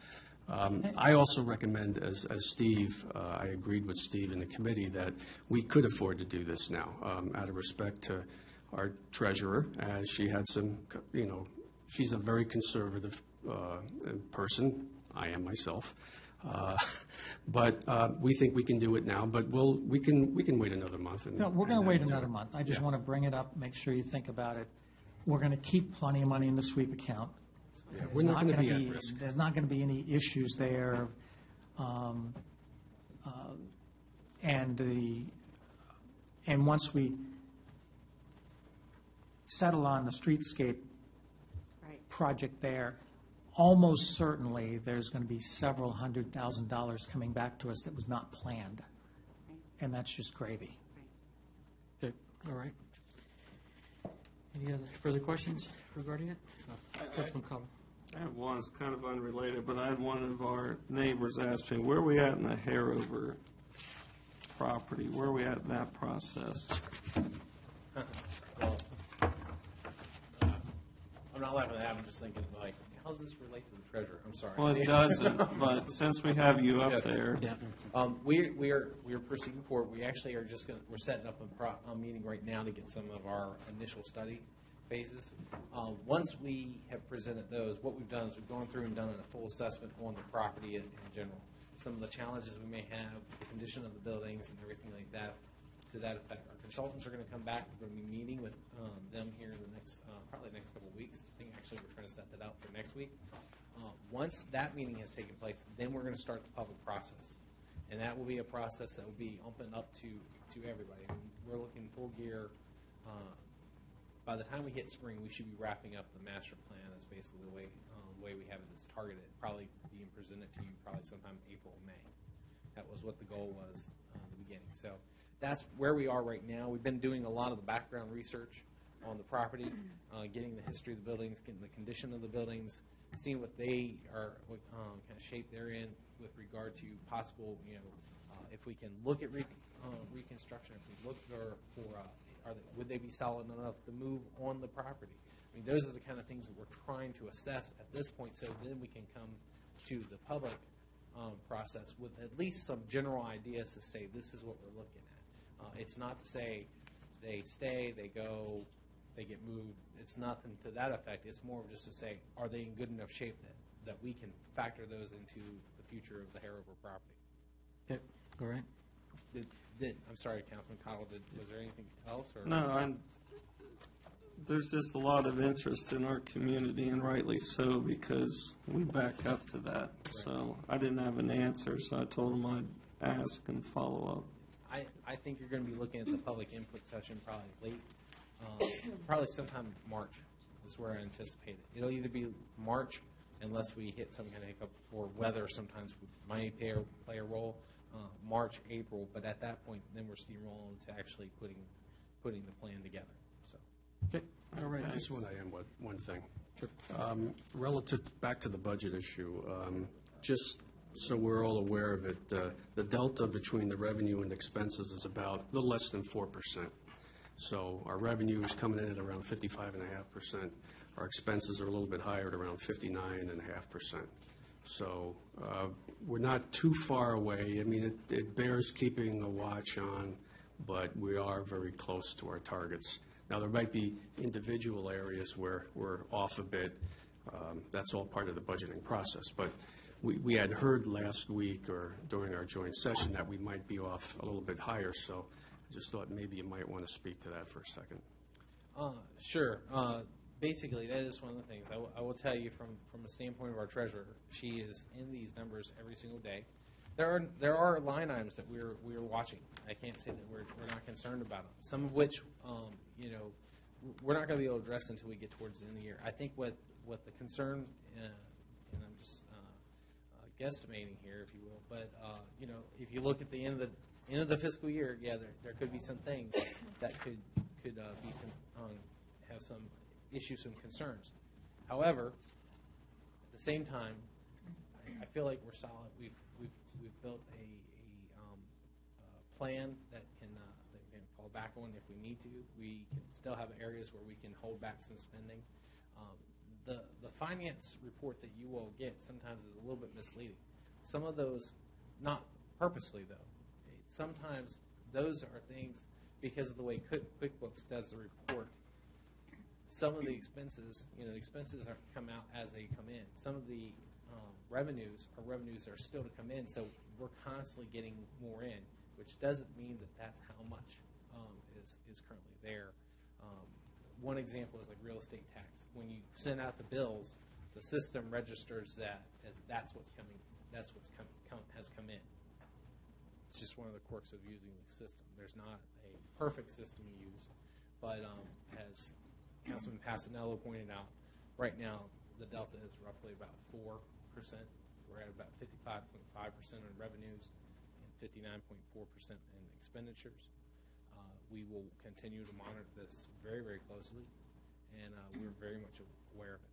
I also recommend, as Steve, I agreed with Steve in the committee, that we could afford to do this now, out of respect to our treasurer, as she had some, she's a very conservative person. I am myself. But we think we can do it now, but we can wait another month. No, we're going to wait another month. I just want to bring it up, make sure you think about it. We're going to keep plenty of money in the sweep account. Yeah, we're not going to be at risk. There's not going to be any issues there. And once we settle on the streetscape project there, almost certainly there's going to be several $100,000 coming back to us that was not planned. And that's just gravy. Okay, all right. Any other further questions regarding it? Councilman Cobble. I have one, it's kind of unrelated, but I had one of our neighbors ask me, where are we at in the Hairover property? Where are we at in that process? I'm not laughing at that, I'm just thinking, like, how does this relate to the treasurer? I'm sorry. Well, it doesn't, but since we have you up there. Yeah. We are proceeding forward. We actually are we're setting up a meeting right now to get some of our initial study phases. Once we have presented those, what we've done is we've gone through and done a full assessment on the property in general. Some of the challenges we may have, the condition of the buildings and everything like that, to that effect. Our consultants are going to come back. We're going to be meeting with them here in the next, probably the next couple of weeks. I think actually we're trying to set that out for next week. Once that meeting has taken place, then we're going to start the public process. And that will be a process that will be open up to everybody. I mean, we're looking full gear. By the time we hit spring, we should be wrapping up the master plan. That's basically the way we have it. It's targeted, probably being presented to you probably sometime April or May. That was what the goal was in the beginning. So that's where we are right now. We've been doing a lot of the background research on the property, getting the history of the buildings, getting the condition of the buildings, seeing what they are, what kind of shape they're in with regard to possible, if we can look at reconstruction, if we look for would they be solid enough to move on the property? I mean, those are the kind of things that we're trying to assess at this point, so then we can come to the public process with at least some general ideas to say this is what we're looking at. It's not to say they stay, they go, they get moved. It's nothing to that effect. It's more of just to say, are they in good enough shape that we can factor those into the future of the Hairover property? Okay, all right. I'm sorry, Councilman Cottle, was there anything else? Or? No, there's just a lot of interest in our community, and rightly so, because we back up to that. Right. So I didn't have an answer, so I told him I'd ask and follow up. I think you're going to be looking at the public input session probably late, probably sometime March is where I anticipate it. It'll either be March unless we hit some kind of hiccup, or weather sometimes might play a role, March, April, but at that point, then we're steamrolling to actually putting the plan together. So. Okay, all right, I just want to add one thing. Relative back to the budget issue, just so we're all aware of it, the delta between the revenue and expenses is about a little less than 4%. So our revenue is coming in at around 55.5%. Our expenses are a little bit higher at around 59.5%. So we're not too far away. I mean, it bears keeping a watch on, but we are very close to our targets. Now, there might be individual areas where we're off a bit. That's all part of the budgeting process. But we had heard last week or during our joint session that we might be off a little bit higher. So I just thought maybe you might want to speak to that for a second. Sure. Basically, that is one of the things. I will tell you from a standpoint of our treasurer, she is in these numbers every single day. There are line items that we're watching. I can't say that we're not concerned about them. Some of which, we're not going to be able to address until we get towards the end of the year. I think what the concern, and I'm just guesstimating here, if you will, but if you look at the end of the fiscal year, yeah, there could be some things that could have some issues, some concerns. However, at the same time, I feel like we're solid. We've built a plan that can fall back on if we need to. We can still have areas where we can hold back some spending. The finance report that you all get sometimes is a little bit misleading. Some of those, not purposely though, sometimes those are things because of the way QuickBooks does the report. Some of the expenses, the expenses come out as they come in. Some of the revenues that are still to come in, so we're constantly getting more in, which doesn't mean that that's how much is currently there. One example is like real estate tax. When you send out the bills, the system registers that as that's what's coming. That's what's has come in. It's just one of the quirks of using the system. There's not a perfect system to use, but as Councilman Passanello pointed out, right now the delta is roughly about 4%. We're at about 55.5% on revenues and 59.4% in expenditures. We will continue to monitor this very, very closely, and we're very much aware of it.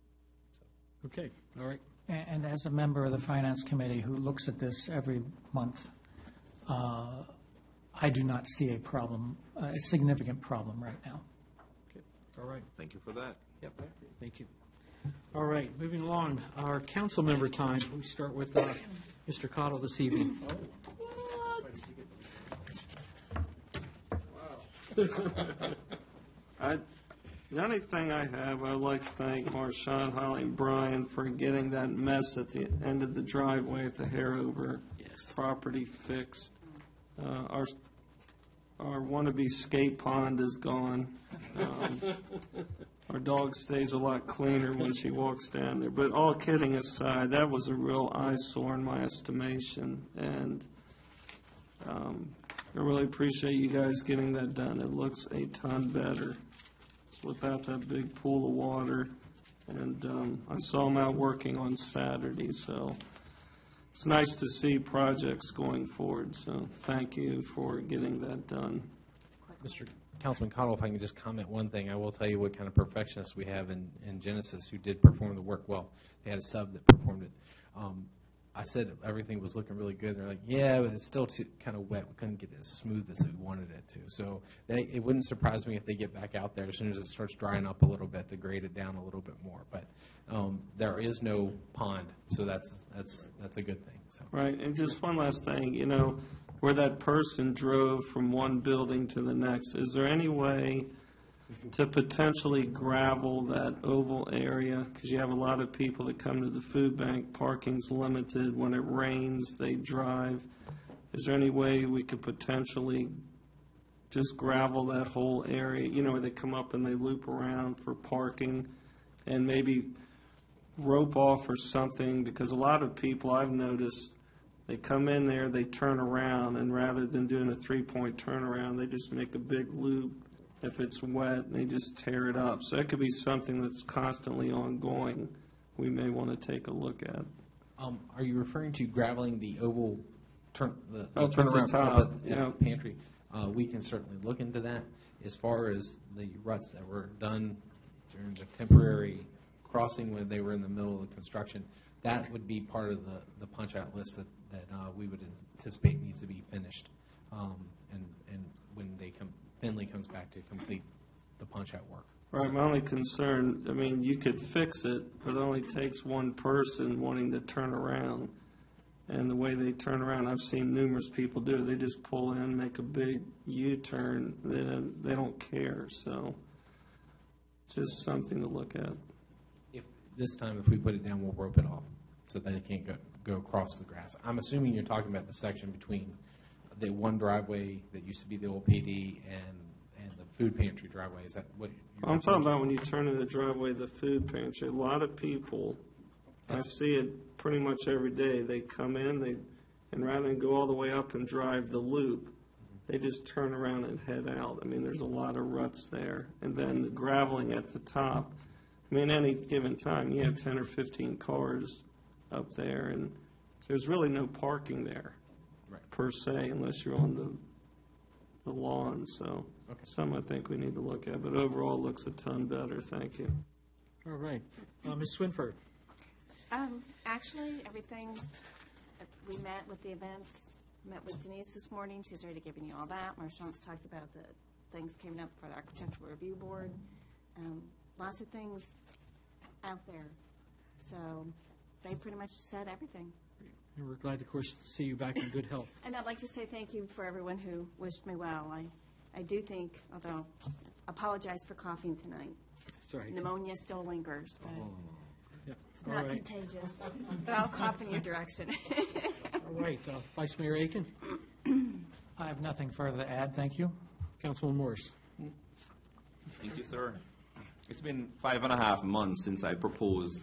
So. Okay, all right. And as a member of the Finance Committee who looks at this every month, I do not see a problem, a significant problem right now. Okay, all right. Thank you for that. Yep, thank you. All right, moving along, our council member time. We start with Mr. Cottle this evening. The only thing I have, I'd like to thank Marshawn, Holly, and Brian for getting that mess at the end of the driveway at the Harover property fixed. Our wannabe skate pond is gone. Our dog stays a lot cleaner when she walks down there. But all kidding aside, that was a real eyesore in my estimation. And I really appreciate you guys getting that done. It looks a ton better. It's without that big pool of water. And I saw them out working on Saturday, so it's nice to see projects going forward. So thank you for getting that done. Mr. Councilman Cottle, if I can just comment one thing, I will tell you what kind of perfectionists we have in Genesis who did perform the work well. They had a sub that performed it. I said everything was looking really good. They're like, yeah, but it's still too kind of wet. We couldn't get it as smooth as we wanted it to. So it wouldn't surprise me if they get back out there as soon as it starts drying up a little bit to grade it down a little bit more. But there is no pond, so that's a good thing. So. Right, and just one last thing, where that person drove from one building to the next, is there any way to potentially gravel that oval area? Because you have a lot of people that come to the food bank, parking's limited. When it rains, they drive. Is there any way we could potentially just gravel that whole area, where they come up and they loop around for parking, and maybe rope off or something? Because a lot of people I've noticed, They come in there, they turn around, and rather than doing a three-point turnaround, they just make a big loop. If it's wet, and they just tear it up. So that could be something that's constantly ongoing we may want to take a look at. Are you referring to graveling the oval the Up at the turnaround top, pantry? We can certainly look into that. As far as the ruts that were done during the temporary crossing when they were in the middle of the construction, that would be part of the punch-out list that we would anticipate needs to be finished. And when Finley comes back to complete the punch-out work. Right, my only concern, I mean, you could fix it, but it only takes one person wanting to turn around. And the way they turn around, I've seen numerous people do it. They just pull in, make a big U-turn, they don't care, so just something to look at. If we put it down, we'll rope it off so that it can't go across the grass. I'm assuming you're talking about the section between the one driveway that used to be the old PD and the food pantry driveway. Is that what you're I'm talking about when you turn in the driveway of the food pantry. A lot of people, I see it pretty much every day. They come in, and rather than go all the way up and drive the loop, they just turn around and head out. I mean, there's a lot of ruts there. And then the graveling at the top. I mean, any given time, you have 10 or 15 cars up there, and there's really no parking there, per se, unless you're on the lawn. So some I think we need to look at. But overall, it looks a ton better. Thank you. All right. Ms. Swinford. Actually, everything, we met with the events, met with Denise this morning. She's already given you all that. Marchant's talked about the things coming up for the Architectural Review Board. Lots of things out there. So they pretty much said everything. And we're glad, of course, to see you back in good health. And I'd like to say thank you for everyone who wished me well. I do think, although apologize for coughing tonight. Sorry. Pneumonia still lingers, but it's All not right. contagious. But I'll cough in your direction. All right. Vice Mayor Aiken. I have nothing further to add, thank you. Councilman Morris. Thank you, sir. It's been 5.5 months since I proposed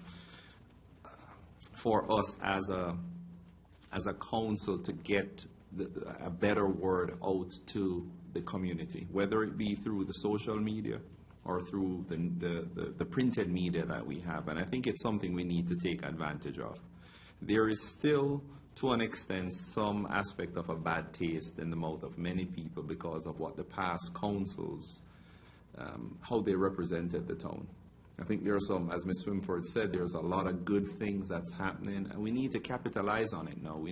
for us as a council to get a better word out to the community, whether it be through the social media or through the printed media that we have. And I think it's something we need to take advantage of. There is still, to an extent, some aspect of a bad taste in the mouth of many people because of what the past councils, how they represented the town. I think there are some, as Ms. Swinford said, there's a lot of good things that's happening, and we need to capitalize on it now.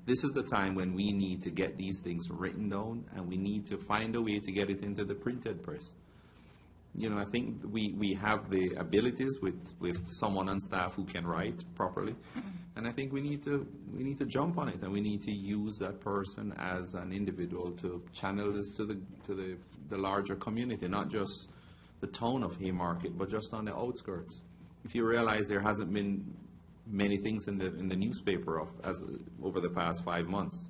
This is the time when we need to get these things written down, and we need to find a way to get it into the printed press. I think we have the abilities with someone on staff who can write properly, and I think we need to jump on it, and we need to use that person as an individual to channel this to the larger community, not just the town of Haymarket, but just on the outskirts. If you realize there hasn't been many things in the newspaper over the past 5 months,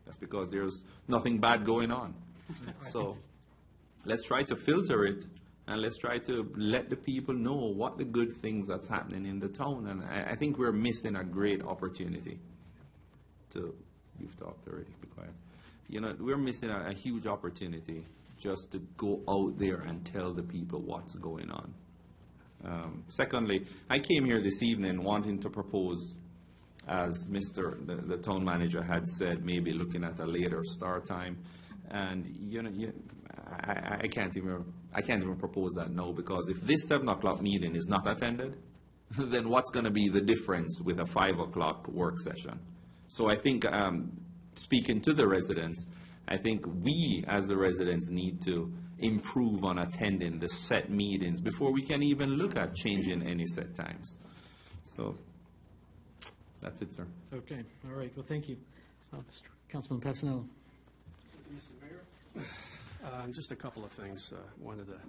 that's because there's nothing bad going on. So let's try to filter it, and let's try to let the people know what the good things that's happening in the town. And I think we're missing a great opportunity you've talked already, be quiet. We're missing a huge opportunity just to go out there and tell the people what's going on. Secondly, I came here this evening wanting to propose, as the town manager had said, maybe looking at a later start time. And I can't even propose that now, because if this 7 o'clock meeting is not attended, then what's going to be the difference with a 5 o'clock work session? So I think, speaking to the residents, I think we as the residents need to improve on attending the set meetings before we can even look at changing any set times. So that's it, sir. Okay. All right. Well, thank you. Councilman Passanello. Mr. Mayor, just a couple of things. Wanted to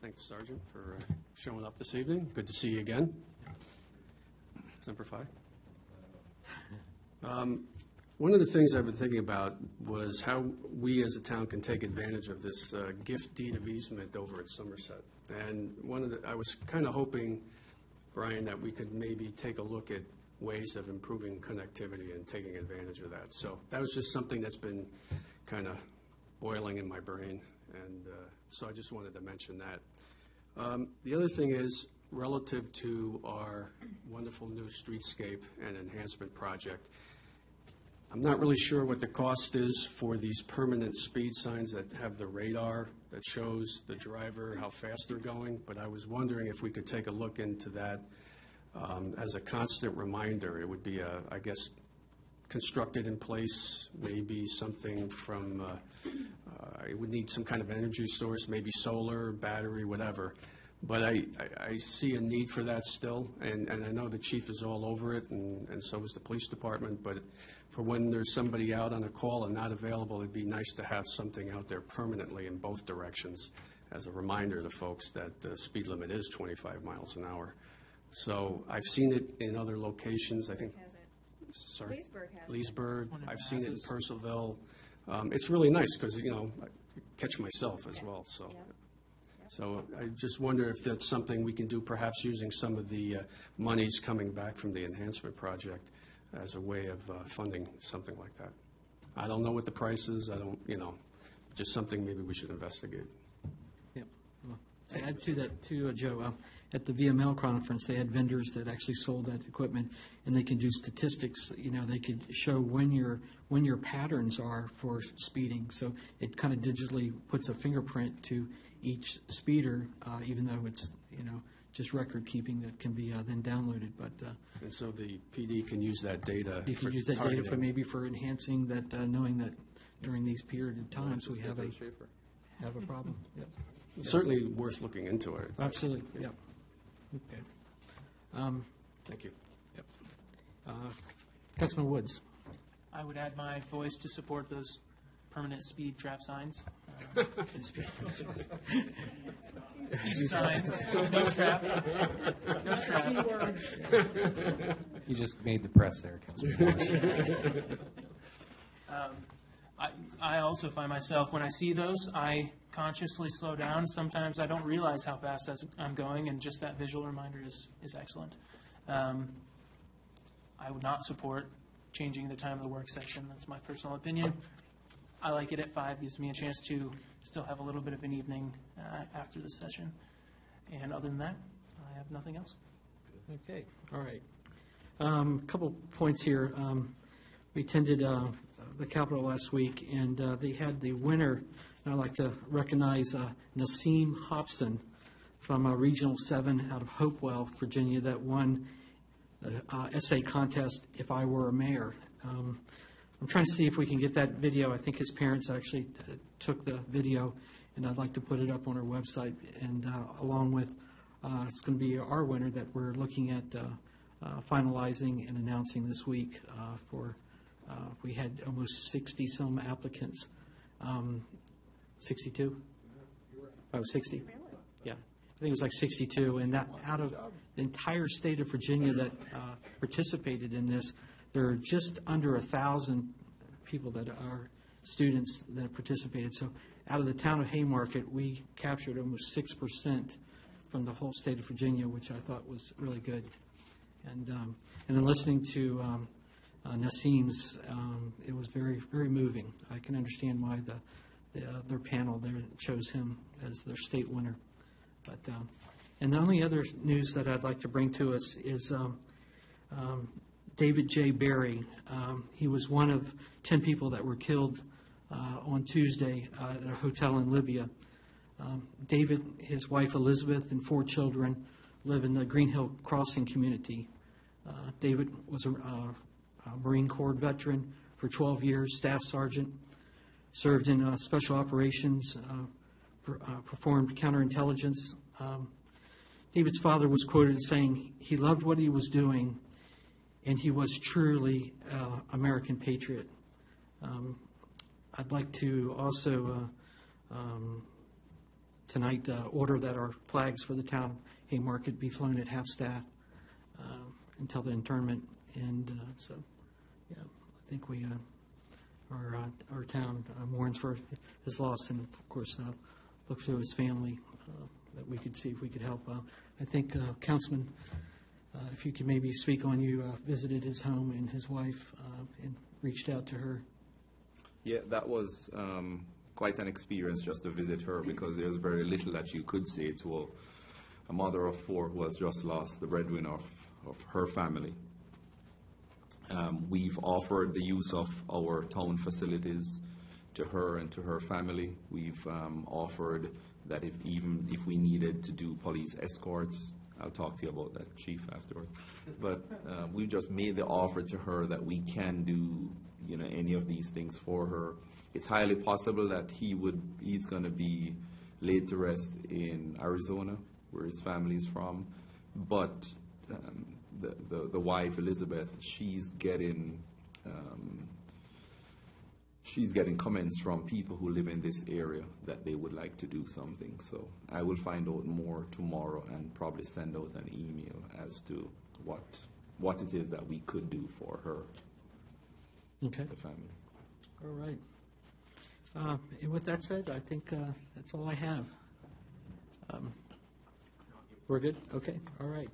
thank the Sergeant for showing up this evening. Good to see you again. Semper Fi. One of the things I've been thinking about was how we as a town can take advantage of this gift deed of easement over at Somerset. And I was kind of hoping, Brian, that we could maybe take a look at ways of improving connectivity and taking advantage of that. So that was just something that's been kind of boiling in my brain, and so I just wanted to mention that. The other thing is, relative to our wonderful new streetscape and enhancement project, I'm not really sure what the cost is for these permanent speed signs that have the radar that shows the driver how fast they're going, but I was wondering if we could take a look into that as a constant reminder. It would be, I guess, constructed in place, maybe something from, it would need some kind of energy source, maybe solar, battery, whatever. But I see a need for that still, and I know the chief is all over it, and so is the police department, but for when there's somebody out on a call and not available, it'd be nice to have something out there permanently in both directions as a reminder to folks that the speed limit is 25 miles an hour. So I've seen it in other locations, I think. Sorry? Leesburg has it. Leesburg, I've seen it in Purcellville. It's really nice because, you know, I catch myself as well, so. So I just wonder if that's something we can do, perhaps using some of the monies coming back from the enhancement project as a way of funding something like that. I don't know what the price is. I don't, you know, just something maybe we should investigate. Yep. Well, to add to that, too, Joe, at the VML conference, they had vendors that actually sold that equipment, and they can do statistics. You know, they could show when your patterns are for speeding. So it kind of digitally puts a fingerprint to each speeder, even though it's, you know, just record keeping that can be then downloaded. But and so the PD can use that data. You can use that data for maybe for enhancing that, knowing that during these period of times we have a problem. Yep. Certainly worth looking into it. Absolutely. Yep. Okay. Thank you. Yep. Councilman Woods. I would add my voice to support those permanent speed trap signs. Speed signs, no trap, no trap. You just made the press there, Councilman. I also find myself, when I see those, I consciously slow down. Sometimes I don't realize how fast I'm going, and just that visual reminder is excellent. I would not support changing the time of the work session. That's my personal opinion. I like it at 5. Gives me a chance to still have a little bit of an evening after the session. And other than that, I have nothing else. Okay. All right. A couple points here. We attended the Capitol last week, and they had the winner. And I'd like to recognize Nassim Hobson from Regional 7 out of Hopewell, Virginia, that won the essay contest, If I Were a Mayor. I'm trying to see if we can get that video. I think his parents actually took the video, and I'd like to put it up on our website. And along with, it's going to be our winner that we're looking at finalizing and announcing this week we had almost 60-some applicants. 62? Oh, 60? Yeah. I think it was like 62. And that out of the entire state of Virginia that participated in this, there are just under 1,000 people that are students that participated. So out of the town of Haymarket, we captured almost 6% from the whole state of Virginia, which I thought was really good. And then listening to Nassim's, it was very, very moving. I can understand why their panel there chose him as their state winner. But and the only other news that I'd like to bring to us is David J. Berry. He was one of 10 people that were killed on Tuesday at a hotel in Libya. David, his wife Elizabeth, and 4 children live in the Green Hill Crossing community. David was a Marine Corps veteran for 12 years, staff sergeant, served in special operations, performed counterintelligence. David's father was quoted as saying he loved what he was doing, and he was truly an American patriot. I'd like to also tonight order that our flags for the town of Haymarket be flown at half-staff until the internment. And so, yeah, I think we our town mourns for his loss, and of course look to his family that we could see if we could help. I think Councilman if you could maybe speak on, you visited his home and his wife and reached out to her. Yeah, that was quite an experience just to visit her, because there's very little that you could say to a mother of four who has just lost the breadwinner of her family. We've offered the use of our town facilities to her and to her family. We've offered that even if we needed to do police escorts, I'll talk to you about that, Chief, afterwards. But we just made the offer to her that we can do, any of these things for her. It's highly possible that he's going to be laid to rest in Arizona, where his family is from. But the wife, Elizabeth, she's getting comments from people who live in this area that they would like to do something. So I will find out more tomorrow and probably send out an email as to what it is that we could do for her, Okay. the family. All right. And with that said, I think that's all I have. We're good? Okay, all right.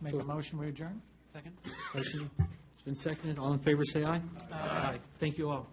Make a motion, we adjourn? Second? Motion has been seconded. All in favor, say aye. Aye. Thank you all.